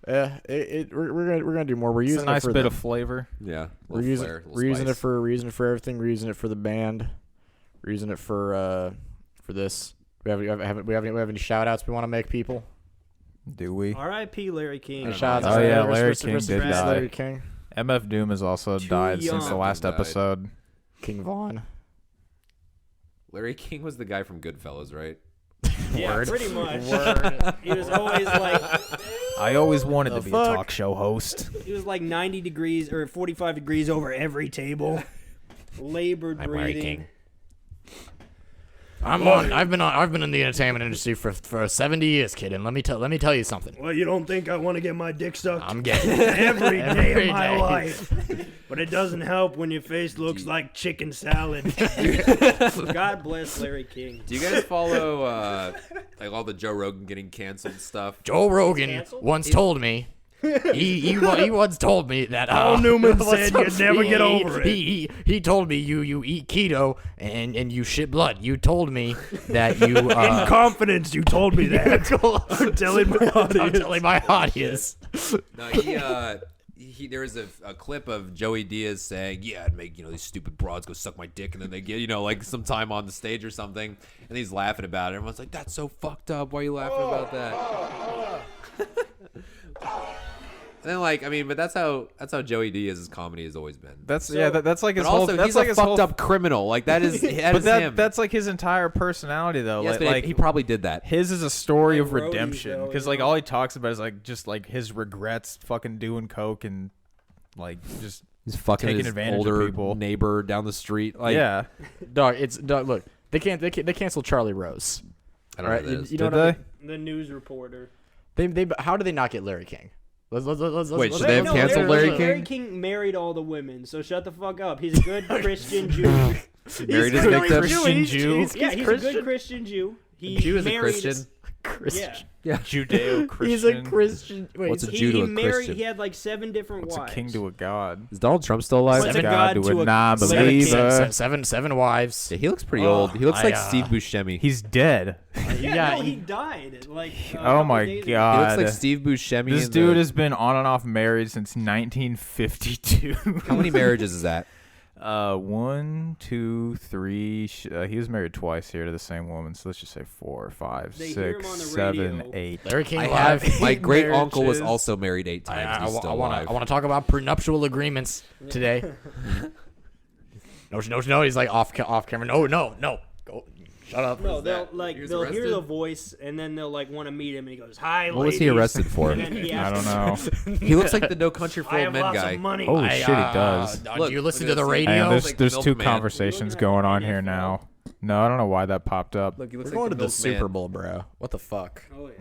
Yeah, we're gonna do more. We're It's using a nice it for bit the, of flavor. Yeah. we're using it for everything. We're using it for the band. We're using it for this. We have any shout outs we want to make, people? Do we? R.I.P. Larry King. I don't Shout know. outs Oh, to yeah, rest- Larry rest- King rest- did rest- die. Larry King, MF Doom has also Too died since the young. last Died. episode. King Vaughn. Larry King was the guy from Goodfellas, right? Yeah, Word. pretty much. Word. He was always like I always wanted The to be fuck? a talk show host. 90 degrees or 45 degrees over every table. Labored I'm Larry breathing. King. I've been in the entertainment industry for 70 years, kid, and let me tell you something. Well, you don't think I want to get my dick sucked I'm getting every day Every of my day. life. But it doesn't help when your face looks like chicken salad. God bless Larry King. Do you guys follow like all the Joe Rogan getting canceled stuff? Joe Rogan Canceled? once told me. He once told me that Paul Newman said once- you'd never get over it. He told me you eat keto and you shit blood. You told me that you In confidence, you told me that. I'm telling my audience. No, there was a clip of Joey Diaz saying, "Yeah, I'd make these stupid broads go suck my dick," and then they get like some time on the stage or something, and he's laughing about it. Everyone's like, "That's so fucked up. Why are you laughing about that?" And then but that's how Joey Diaz's comedy has always been. That's that's like his But whole. also, That's he's like a his fucked whole. up criminal. Like that is, that But is him. that's like his entire personality, though. yes, like he probably did that. his is a story Like of roadies, redemption though, because you like know? all he talks about is like just like his regrets, fucking doing coke and like just He's fucking taking his advantage of older people. neighbor down the street. Like, yeah. Dog, look. They canceled Charlie Rose. I don't know Right? who that is. You know Did what I they? mean? The news reporter. They how did they not get Larry King? Let's Wait, should they have canceled Larry King? Larry King married all the women, so shut the fuck up. He's a good Christian Jew. Married his really victim. Christian Jew. Yeah, he's a Christian. good Christian Jew. He Jew is a married, Christian. Christian. Yeah. Judeo-Christian. He's a Christian. Wait, What's a he- Jew to He a married. Christian? He had like 7 different What's a wives. king to a god? Is Donald Trump still alive? What's a God god to to a a non-believer. seven wives. Yeah, he looks pretty old. He looks I, like Steve Buscemi. He's dead. Yeah, no, he- he died. Like Oh my He god. looks like Steve Buscemi. This in dude the- has been on and off married since 1952. How many marriages is that? 1, 2, 3. He was married twice here to the same woman, so let's just say 4, 5, They hear him 6, on the 7, radio. 8. Larry King I live. have. My great marriages. uncle was also married 8 times. I He's still want alive. to talk about prenuptial agreements today. No. He's like off camera. No. Go. Shut up. No, they'll that? like He was they'll hear arrested? the voice and then they'll like want to meet him and he goes, "Hi, What was he ladies." arrested for? And then he I asks don't them, know. He looks like the No Country for I Old have Men lots guy. of money. Holy shit, he does. Do Look, you listen look to at the this. Hang radio? on, like there's the two milkman. conversations going on here now. No, I don't know why that popped up. Look, he looks We're going like to the milkman. Super Bowl, bro. What the fuck? Oh yeah.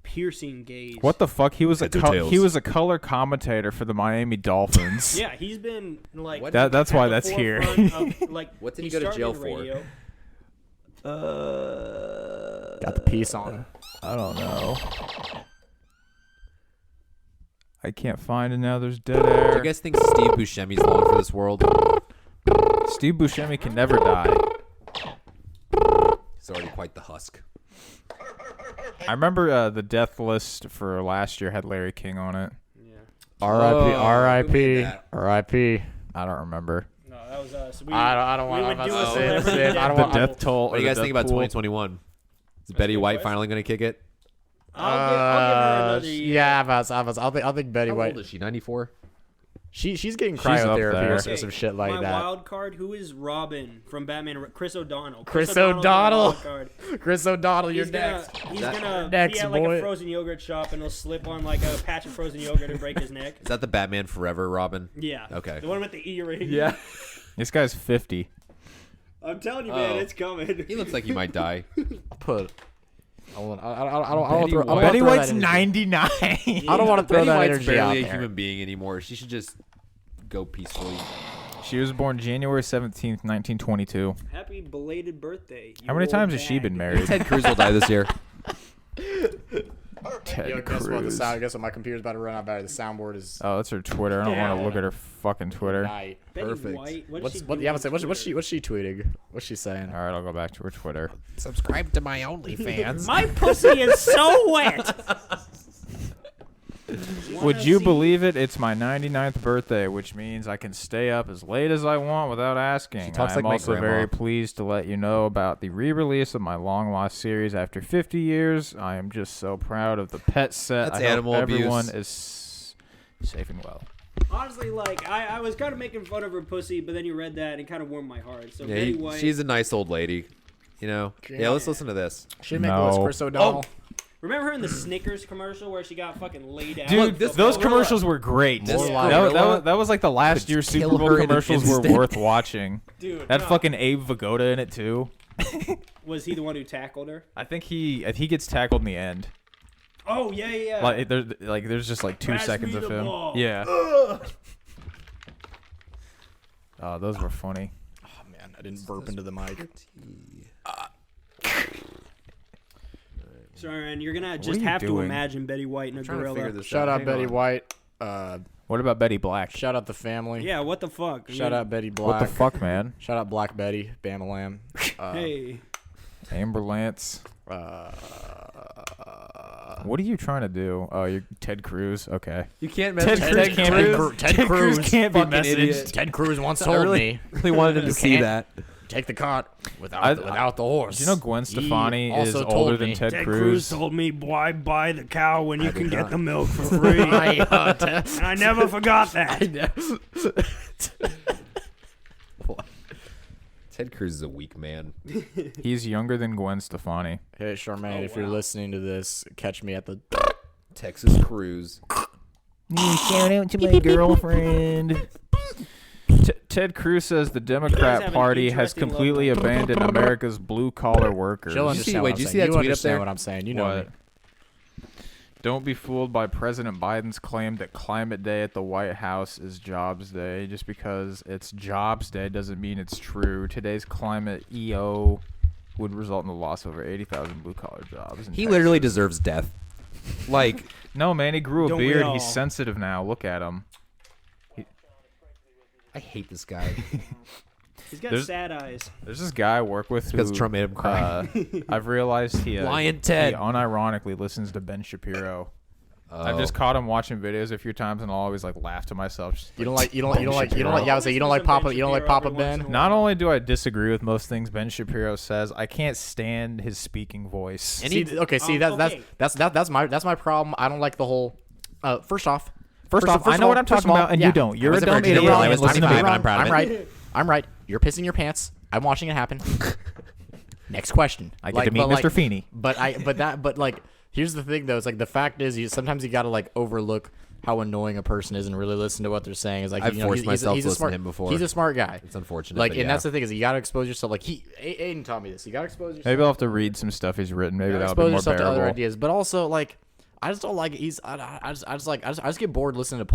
Piercing gaze. What the fuck? He was Heads or tails? he was a color commentator for the Miami Dolphins. Yeah, he's been like What? That's at why the that's here. forefront of, like, What did he go to jail started in for? radio. Got the piece on. I don't know. I can't find it now. There's dead Do air. you guys think Steve Buscemi's long for this world? Steve Buscemi can never die. He's already quite the husk. I remember the death list for last year had Larry King on it. Yeah. R.I.P. who made R.I.P. that? R.I.P. I don't remember. No, that was us. I don't want we would to do a say this. celebrity I don't The want. death toll. What do you or guys the think about death pool. 2021? Is Betty White finally going to kick it? I'll give her another year. Yeah, I'll think Betty How White. old is she? 94. She's getting She's up cryotherapy there. or some shit like my that. wild card, who is Robin from Batman? Chris O'Donnell. Chris O'Donnell's my O'Donnell. wild card. Chris O'Donnell, you're He's next. gonna Next, be at like boy. a frozen yogurt shop and he'll slip on like a patch of frozen yogurt and break his neck. Is that the Batman Forever Robin? Yeah. Okay. The one with the earring. Yeah. This guy's 50. I'm telling you, man, Oh. it's coming. He looks like he might die. I'll put. I don't want Betty to White. Betty throw White's that energy. 99. I don't want to throw Betty that White's energy out barely a there. human being anymore. She should just go peacefully. She was born January 17th, 1922. Happy belated birthday. How many times has she been married? Ted Cruz will die this year. Ted Yo, guess what? Cruz. Guess what? My computer's about to run out of battery. The soundboard is. Oh, that's her Twitter. I don't want to look at her fucking Twitter. Night. Betty Perfect. White. What What's she what? do Yeah, on what's Twitter? she tweeting? What's she saying? All right, I'll go back to her Twitter. Subscribe to my OnlyFans. My pussy is so wet. Would you believe it? It's my 99th birthday, which means I can stay up as late as I want without asking. She talks I'm like my also grandma. very pleased to let you know about the re-release of my long-lost series after 50 years. I am just so proud of the pet set. That's I hope animal everyone abuse. is safe and well. Honestly, like I was kind of making fun of her pussy, but then you read that and it kind of warmed my heart. So Yeah, Betty White. she's a nice old lady. You know? Yeah, let's listen to this. Should make a list. No. Chris O'Donnell. Remember her in the Snickers commercial where she got fucking laid out? Dude, this those gorilla- commercials were great. This That was like the last year kill Super Bowl her in an commercials were instant. worth watching. Dude, That no. fucking Abe Vigoda in it too. Was he the one who tackled her? I think he gets tackled in the end. Oh yeah, yeah. There's just like 2 Pass seconds me of the him. ball. Yeah. Oh, those were funny. Oh man, I didn't burp into the mic. Sorry, man. You're gonna are just you have to doing? imagine Betty White in a Trying to figure gorilla. this Shout out Hang Betty on. White. What about Betty Black? Shout out the family. Yeah, what the fuck? I Shout mean, out Betty What Black. the fuck, man? Shout out Black Betty, Bama Lamb. Hey, Amber Lance. Uh, What are you trying to do? Oh, you're Ted Cruz. Okay. You can't Ted message Cruz Ted can't Cruz. be. Ted Cruz can't be fucking messaged. idiot. Ted Cruz once I told really, me, really wanted him to see can't- that. take the cart without I- without the horse. Do you know Gwen He Stefani is also older told than me- Ted Ted Cruz? Cruz told me, "Why buy the cow when you can did get not. the milk for free?" Ted- And I never forgot that. Ted Cruz is a weak man. He's younger than Gwen Stefani. Hey Charmaine, if you're listening to this, catch me at the. Texas Cruz. Shout out to my girlfriend. Ted Cruz says the have Democrat an Party has interesting completely logo. abandoned America's blue-collar workers. She'll Did you see- understand wait, what did you I'm see saying. that You tweet up understand there? what I'm saying. You know What? me. Don't be fooled by President Biden's claim that Climate Day at the White House is Jobs Day. Just because it's Jobs Day doesn't mean it's true. Today's climate EO would result in the loss of over 80,000 blue-collar jobs. in He Texas. literally deserves death. Like, No, man, he grew a Don't we beard. all? He's sensitive now. Look at him. I hate this guy. He's got There's- sad eyes. There's this guy I work with because who, Trump made him cry. I've realized he Lion Ted. he unironically listens to Ben Shapiro. I've Oh. just caught him watching videos a few times, and I'll always like laugh to myself. Just, You don't like, like you don't like yeah I would say you don't like Papa Ben. Not only do I disagree with most things Ben Shapiro says, I can't stand his speaking voice. And See, okay, see okay. that's my problem. I don't like the whole. First off, I know what I'm talking about, and you don't. You're I was a a dumb virgin idiot. until I and was listen to 25, me. and I'm proud of it. I'm right. You're pissing your pants. I'm watching it happen. Next question. I get to meet Mr. Feeney. But like, here's the thing though. It's like the fact is, sometimes you gotta like overlook how annoying a person is and really listen to what they're saying. Is like I've forced myself he's to a listen smart, to him before. He's a smart guy. It's unfortunate. Like, but and yeah. that's the thing is you gotta expose yourself. Like Aiden taught me this. You gotta expose yourself. Maybe I'll have to read some stuff he's written. Maybe You gotta that'll be expose more yourself to other bearable. ideas. But also like. I just don't like. I just get bored listening to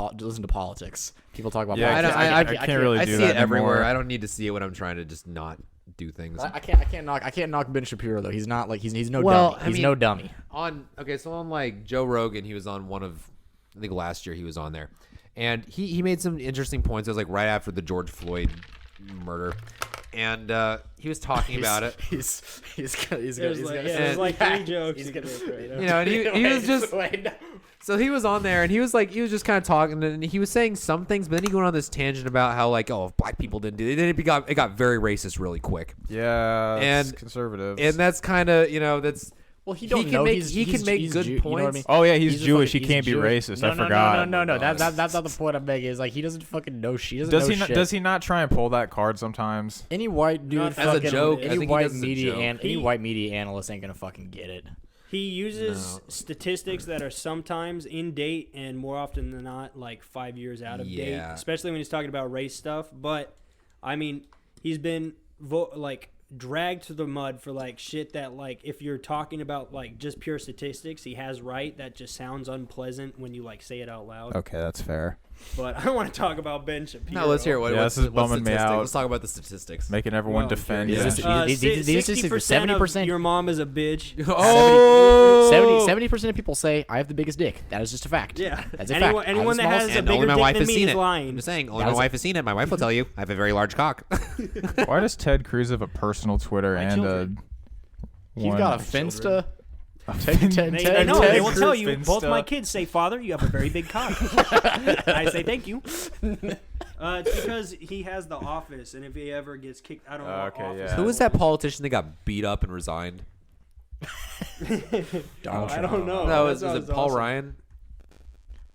politics. People talk about Yeah, politics. I can't really I do see that it everywhere. anymore. I don't need to see it when I'm trying to just not do things. I can't knock Ben Shapiro though. He's not like he's no Well, dummy. I He's mean- no dummy. So on like Joe Rogan, he was on one of, I think last year he was on there, and he made some interesting points. It was like right after the George Floyd murder, and he was talking about it. He's There's like three jokes. He's you gonna- could make right now. You know, and he was just so he was on there, and he was just kind of talking, and he was saying some things, but then he went on this tangent about how like, oh, if black people didn't do it, then it got very racist really quick. Yeah, And- it's conservative. And that's kind of, that's Well, he can know. make- he can make good You know what I points. mean? Oh yeah, he's a Jewish. fucking- He can't be Jewish. racist. No, I forgot. No. That's not the point I'm making. Is like he doesn't fucking know shit. He doesn't Does know he not? shit. Does he not try and pull that card sometimes? Any white dude, Not as a fucking, joke. I Any think he white does as a media joke. and any white media analyst ain't gonna fucking get it. He uses statistics that are sometimes in date and more often than not like 5 years out of date, Yeah. especially when he's talking about race stuff. But I mean, he's been dragged through the mud for like shit that like if you're talking about like just pure statistics, he has right. That just sounds unpleasant when you like say it out loud. Okay, that's fair. But I don't want to talk about Ben Shapiro. No, let's hear what. Yeah, what's this is the- what's bumming me statistic? out. Let's talk about the statistics. Making everyone Well, defend. Is Yeah. this- these statistics, 70% of your mom is a bitch. Oh, 70% of people say I have the biggest dick. That is just a fact. Yeah. That's a Anyone- fact. anyone that has a and bigger only my dick wife than has me seen is it. lying. I'm just saying, only That my was- wife has seen it. My wife will tell you I have a very large cock. Why does Ted Cruz have a personal Twitter My and children. a? He's one- got a Finsta. They know. They will Cruz tell you. Both Finsta. my kids say, "Father, you have a very big cock." I say, "Thank you." It's because he has the office, and if he ever gets kicked, I don't know. what Okay, office yeah. he Who was holds. that politician that got beat up and resigned? Donald I Trump. don't know. No, That is sounds it Paul awesome. Ryan?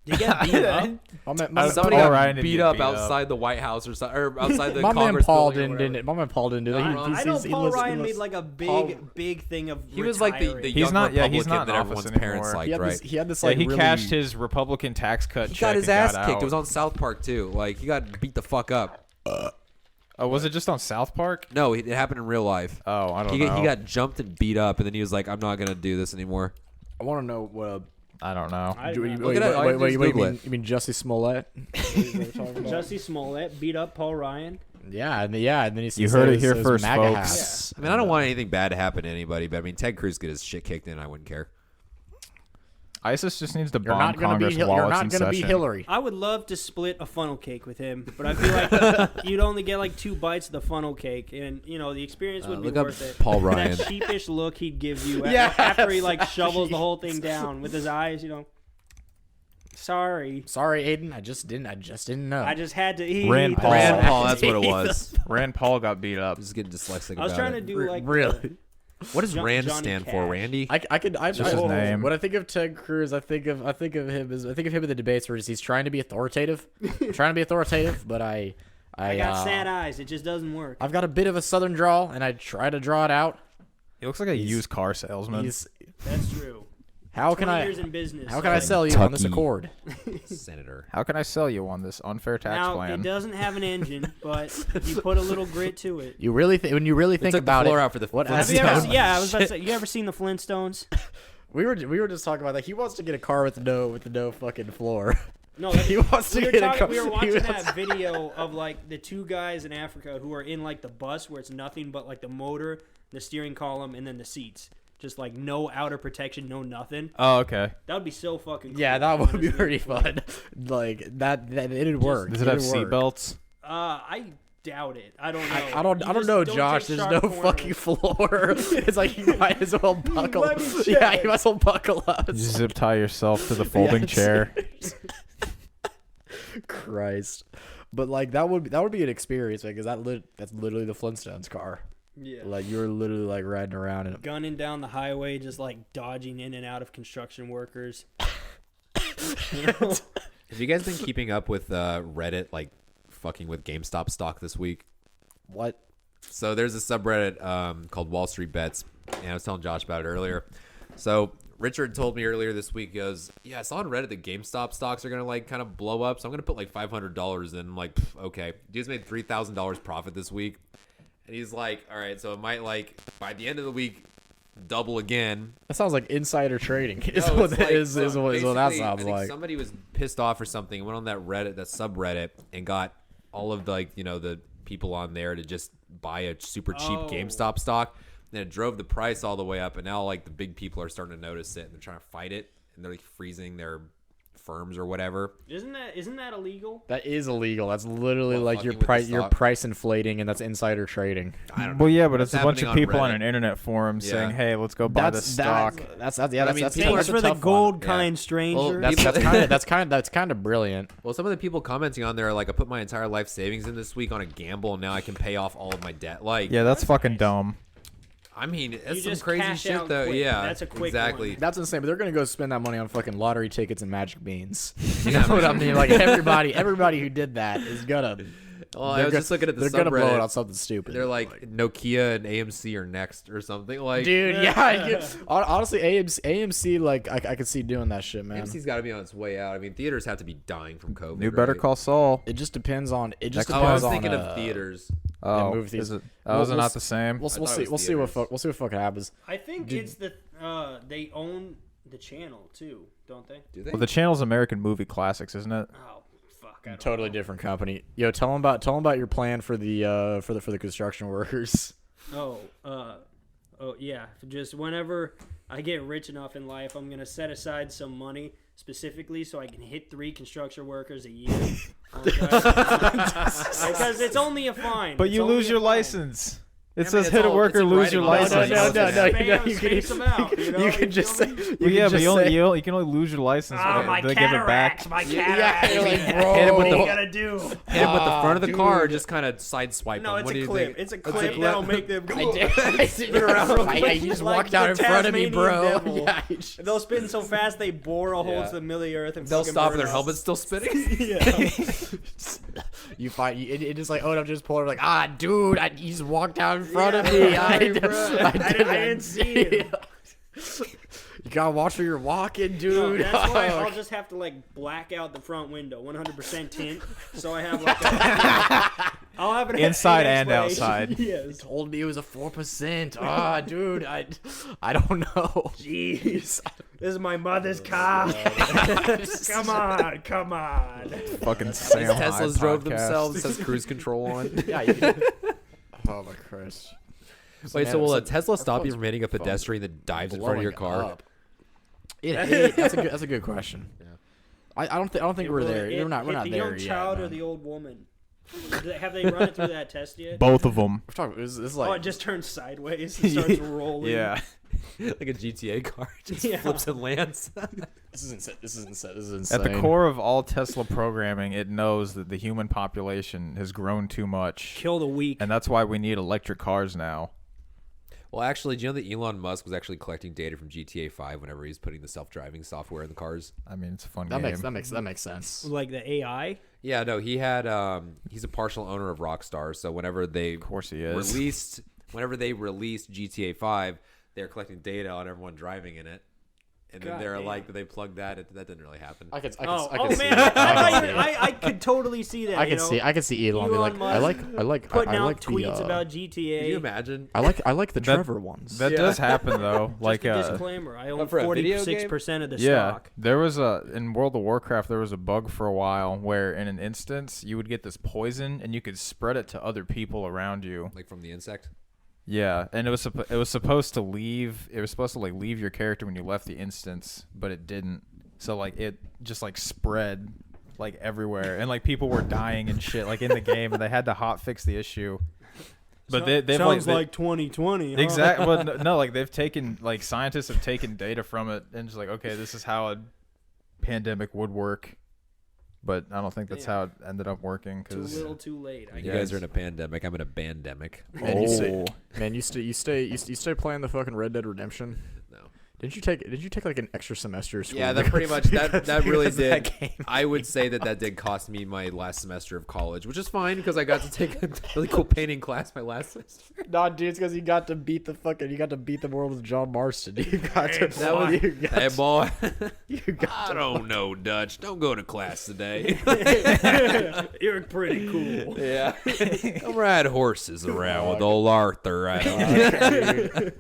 He got beat up. Somebody Paul got Ryan didn't beat get up beat up. outside the White House or outside the My man Congress Paul building or didn't. whatever. My man Paul didn't do that. I know Paul Ryan made like a big thing of. He was like the retiring. young not- yeah, Republican he's not in that office everyone's anymore. parents liked, right? He had this Yeah, like he really, cashed his Republican tax cut He check got his and ass got kicked. out. It was on South Park too. Like he got beat the fuck up. Oh, was it just on South Park? No, it happened in real life. Oh, I don't He know. got jumped and beat up, and then he was like, "I'm not gonna do this anymore." I want to know what. I don't know. I Wait, don't Look know. it up. All you do is Google it. You mean Jussie Smollett? Jussie Smollett beat up Paul Ryan. Yeah, and then he You heard it here says first, MAGA folks. hats. I mean, I don't want anything bad to happen to anybody, but I mean, Ted Cruz get his shit kicked in, I wouldn't care. ISIS just needs to You're bomb not gonna Congress be. while You're it's not in gonna be session. Hillary. I would love to split a funnel cake with him, but I feel like you'd only get like 2 bites of the funnel cake, and you know the experience would be Look up worth it. Paul Ryan. That sheepish look he'd give you Yeah. after he like shovels the whole thing down with his eyes, you know. Sorry, Sorry, Aiden. I just didn't know. I just had to eat. Rand Paul. Rand Paul, that's what it was. Rand Paul got beat up. I'm just getting dyslexic I was about trying to it. do like really. What does John- Rand Johnny stand for, Cash. Randy? I Just his name. When I think of Ted Cruz, I think of him in the debates where he's trying to be authoritative, but I got sad eyes. It just doesn't work. I've got a bit of a southern drawl, and I try to draw it out. He looks like a used car salesman. That's true. How can 20 I years in business. how can I like- sell you on this Tucky. Accord? Senator. How can I sell you on this unfair tax Now plan? it doesn't have an engine, but you put a little grit to it. You really when you really think took the about floor it. out for the what Flintstones. Have you ever? Flintstones. Yeah, I was about to say. You ever seen the Flintstones? We were just talking about that. He wants to get a car with no fucking floor. No, He wants to we were get a talking- car. We were he watching wants- that video of like the 2 guys in Africa who are in like the bus where it's nothing but like the motor, the steering column, and then the seats. Just like no outer protection, no nothing. Oh, okay. That would be so fucking. Yeah, cool, that would be honestly. pretty fun. Like that it'd work. Does it have It'd work. seatbelts? I doubt it. I don't know. I don't You just know, don't Josh. take There's sharp no corners. fucking floor. It's like you might as well buckle. Let me Yeah, check. you might as well buckle up. You zip tie yourself to the folding chair. Christ. But like that would be an experience because that's literally the Flintstones car. Yeah. Like you're literally like riding around in it. Gunning down the highway, just like dodging in and out of construction workers. You know? Have you guys been keeping up with Reddit, like fucking with GameStop stock this week? What? So there's a subreddit called Wall Street Bets, and I was telling Josh about it earlier. So Richard told me earlier this week, he goes, yeah, I saw on Reddit that GameStop stocks are going to like kind of blow up, so I'm going to put like $500 in. I'm like, okay. Dude's made $3,000 profit this week. And he's like, all right, so it might like by the end of the week double again. That sounds like insider trading. Is No, what it's that like- is so what that basically, sounds I think like. somebody was pissed off or something, went on that Reddit, that subreddit, and got all of the, like, you know, the people on there to just buy a super cheap Oh. GameStop stock. And it drove the price all the way up, and now like the big people are starting to notice it, and they're trying to fight it, and they're like freezing their firms or whatever. Isn't that illegal? That is illegal. That's literally What, like your fucking with the price your stock? price inflating, and that's insider trading. I don't know. Well, yeah, but it's That's a bunch of happening people on Reddit. an internet forum Yeah. saying, "Hey, let's go buy this stock." That's yeah. I That's, mean, that's, people Thanks are that's for a the tough gold, one. kind stranger. Well, That's kind of brilliant. Well, some of the people commenting on there are like, I put my entire life savings in this week on a gamble, and now I can pay off all of my debt. Like, Yeah, that's fucking dumb. I mean, it's You some just crazy cash shit out though. quick. Yeah, That's a quick exactly. one. That's insane. But they're gonna go spend that money on fucking lottery tickets and magic beans. You Yeah, know what I mean? Like everybody who did that is gonna. Well, I was just looking at the They're gonna blow it subreddit. on something stupid. They're like Nokia and AMC are next or something. Like, dude, yeah. Honestly, AMC, like I could see doing that shit, man. AMC's got to be on its way out. I mean, theaters have to be dying from COVID. New Better right? Call Saul. It just depends on. It just Oh, I depends was thinking on, of theaters. Oh, movie is theaters. it? Oh, is it We'll not the same? We'll thought it see. was We'll see what theaters. we'll see what fucking happens. I think it's the they own the channel too, don't they? Do they? Well, the channel's American Movie Classics, isn't it? Oh fuck! I don't Totally know. different company. Yo, tell them about your plan for the construction workers. Oh yeah. Just whenever I get rich enough in life, I'm gonna set aside some money specifically so I can hit 3 construction workers a year. Okay? Because it's only a fine. But It's you only lose a your fine. license. It I mean, says it's hit a all- worker, it's in lose your writing. license. You Space them out, you know? can just feel say. me? Well, yeah, but just you only say- you can only lose your license. Oh, when my they give it back. cataracts, my Yeah, cataracts. you're like, man. bro. Hit him with What the- are you gonna do? Hit him with the front of the car, dude. just kind of sideswipe No, them. it's What do a you clip. think? It's a clip. clip that'll make them go. I did it around real quick. You just Like walked out in the front of me, bro. Tasmanian devil. Yeah, you just- They'll spin so fast they bore a hole Yeah. to the middle of the earth and They'll fucking stop burn and their up. helmet's still spinning. Yeah. You find it just like, oh, I'm just pulling like, dude, you just walked out in front of me. I didn't see it. You gotta watch where you're walking, No, dude. that's why I'll just have to like black out the front window, 100% tint, so I have like a, I'll have an Inside an and explanation. outside. He Yes. told me it was a 4%. Dude, I don't know. Jeez. This is my mother's car. Come on. Fucking Sam These High Teslas drove podcast. themselves. It says cruise control on. Yeah. You can... Oh my Christ. Wait, so will a Tesla our stop you phone's from hitting a pedestrian that dives in front of your blowing car? up. That's a good question. Yeah. I don't think we're there. We're not the there young yet. child or man. the old woman? Have they run it through that test yet? Both of them. We're talking. This is Oh, like it just turns sideways and starts rolling. Yeah. Like a GTA car, just Yeah. flips and lands. this is insane. This is insane. At the core of all Tesla programming, it knows that the human population has grown too much, Kill the weak. and that's why we need electric cars now. Well, actually, do you know that Elon Musk was actually collecting data from GTA 5 whenever he's putting the self-driving software in the cars? I mean, it's a fun that game. makes sense. Like the AI. Yeah, no, he had. He's a partial owner of Rockstar, so whenever they Of course he is. released GTA 5, they're collecting data on everyone driving in it, and then God they're damn. like, they plugged that. That didn't really happen. I could Oh see man, it. I could totally see that. I you can know? see. I can see Elon be Elon like, Musk I like putting out the, tweets about GTA. Can you imagine? I like the That- Trevor ones. That does happen though. Like Like disclaimer, I own for a video 46% of the yeah, stock. there was in World of Warcraft there was a bug for a while where in an instance you would get this poison and you could spread it to other people around you. Like from the insect? Yeah, and it was supposed to leave. It was supposed to like leave your character when you left the instance, but it didn't. So like it just like spread like everywhere, and like people were dying and shit like in the game, and they had to hot fix the issue. But they've Sounds like, like 2020. Huh? exactly. Well, no, like they've taken like scientists have taken data from it and just like okay, this is how a pandemic would work. But I don't think that's how it ended up working. Too Cause little, too late. I You guess. guys are in a pandemic. I'm in a bandemic. Man, you stay playing the fucking Red Dead Redemption. No. Did you take like an extra semester of school? Yeah, that pretty much that really because of did. that game. I would say that did cost me my last semester of college, which is fine because I got to take a really cool painting class my last semester. Nah, dude, it's because you got to beat the world with John Marston. You got to. That was, hey boy, You got I don't know Dutch. Don't go to class today. You're pretty cool. Yeah, I'll ride horses around with old Arthur. dude.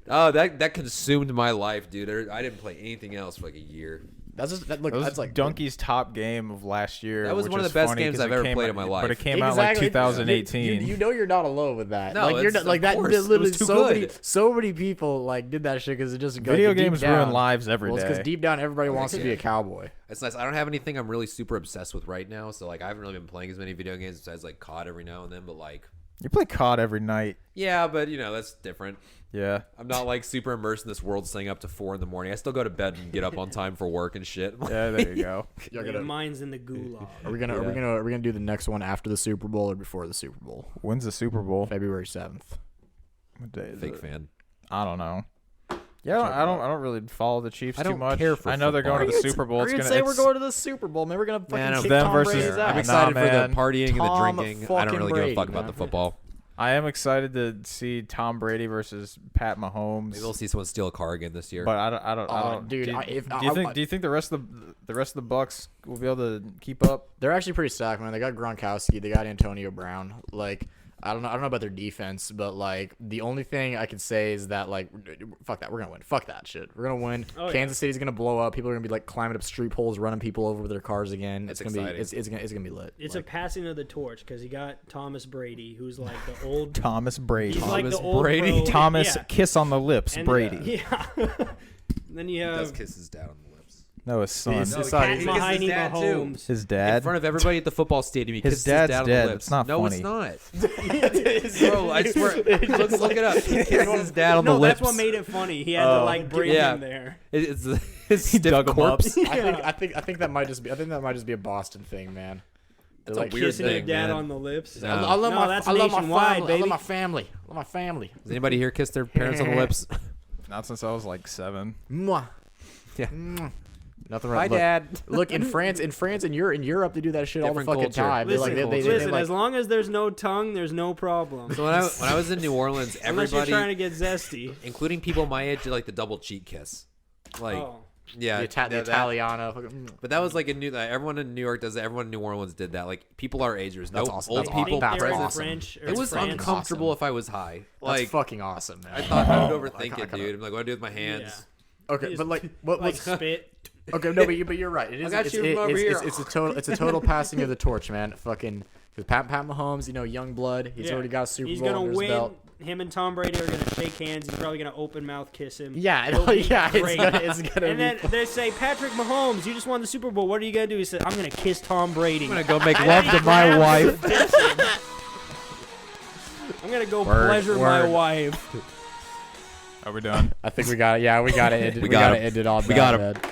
Oh, that consumed my life, dude. I didn't play anything else for like a year. That's just That was that's like Donkey's top game of last year. That was which one of is the best funny games 'cause I've it ever came played out- in my life. But it came out like Exactly. 2018. You know you're not alone with that. No, like you're it's- not, like of that. course. It was Literally, too so good. so many people like did that shit because it just Video like, deep games down, ruin lives every well, it's because day. deep down everybody wants to be a cowboy. It's nice. I don't have anything I'm really super obsessed with right now, so like I haven't really been playing as many video games besides like COD every now and then. But like, You play COD every night. yeah, but you know that's different. Yeah. I'm not like super immersed in this world, staying up to 4 a.m. I still go to bed and get up on time for work and shit. Yeah, there you go. You're Your gonna, mind's in the gulag. are we gonna do the next one after the Super Bowl or before the Super Bowl? When's the Super Bowl? February 7th. What day is Fake it? fan. I don't know. Yeah, I don't really follow the Chiefs I too don't much. care for I know they're going to the Are you Super Bowl. Are It's you gonna say we're it's- going to the Super Bowl, man? We're gonna fucking Man, kick them Tom versus- Brady's I'm I'm ass. excited for man. the partying and the Tom drinking. I fucking don't really give a fuck Brady, about the man. football. I am excited to see Tom Brady versus Pat Mahomes. Maybe we'll see someone steal a car again this year. But I don't. Dude, Do, if do you think? Do you think the rest of the Bucks will be able to keep up? They're actually pretty stacked, man. They got Gronkowski, they got Antonio Brown. Like, I don't know about their defense, but like the only thing I could say is that like, fuck that, we're gonna win. Fuck that shit. We're gonna win. Oh, yeah. Kansas City's gonna blow up. People are gonna be like climbing up street poles, running people over with their cars again. That's it's gonna exciting. be it's gonna be lit. It's like, a passing of the torch because you got Thomas Brady, who's like the old. Thomas Brady. He's like Thomas the old Brady? pro- Thomas yeah. kiss on the lips. And- Brady. Yeah. Then you He does have kiss his dad on the lips. No, his son. He's- No, It's he not- kisses he his Mahoney dad, too. Mahomes. His In dad. front of everybody at the football stadium, he His kisses dad's his dad on dead. the lips. It's not no, funny. it's not. Bro, I swear. Look it up. He kisses his dad on No, the lips. that's what made it funny. He had to like bring Yeah. him there. It's his He stiff dug him up. corpse. I think that might just be a Boston thing, man. That's They're a weird Kissing your thing, dad man. on the lips. No. I love No, my that's I love my nationwide, family. I baby. love my family. I love my family. Does anybody here kiss their parents on the lips? Not since I was like 7. Mwah. Yeah. Mwah. Nothing Bye, wrong. Look, Dad. look in France, and Europe, they do that shit all the Different fucking culture. time. They, Listen, like, they, listen. like, As long as there's no tongue, there's no problem. So when I was in New Orleans, Unless you're trying everybody, to get zesty. including people my age, did like the double cheek kiss. Like, Oh. yeah, the that- Italiano. fucking- But that was like a new. Everyone in New York does that. Everyone in New Orleans did that. Like people our age, there's no That's awesome. old That's people awesome. They're in That's present. French or It was France. uncomfortable Awesome. if I was high. That's Like fucking awesome, man. I thought I would I overthink it, kinda- dude. I'm like, what do I do with my hands? Okay, Just but like, what Like was spit. okay? No, but you're right. It is. got It's, you from over here. it's a total passing of the torch, man. Fucking because Pat Mahomes, young blood. He's Yeah. already got a Super He's Bowl gonna under his win. belt. Him and Tom Brady are gonna shake hands. He's probably gonna open mouth kiss him. Yeah, It'll be yeah. great. It's gonna And be. then they say, Patrick Mahomes, you just won the Super Bowl. What are you gonna do? He said, I'm gonna kiss Tom Brady. I'm gonna go make And love then he to my grabs wife. the dishes. I'm gonna go Word, pleasure my word. wife. Are we done? I think we got it. Yeah, we got it. We got got him. it ended on We got that, him. man.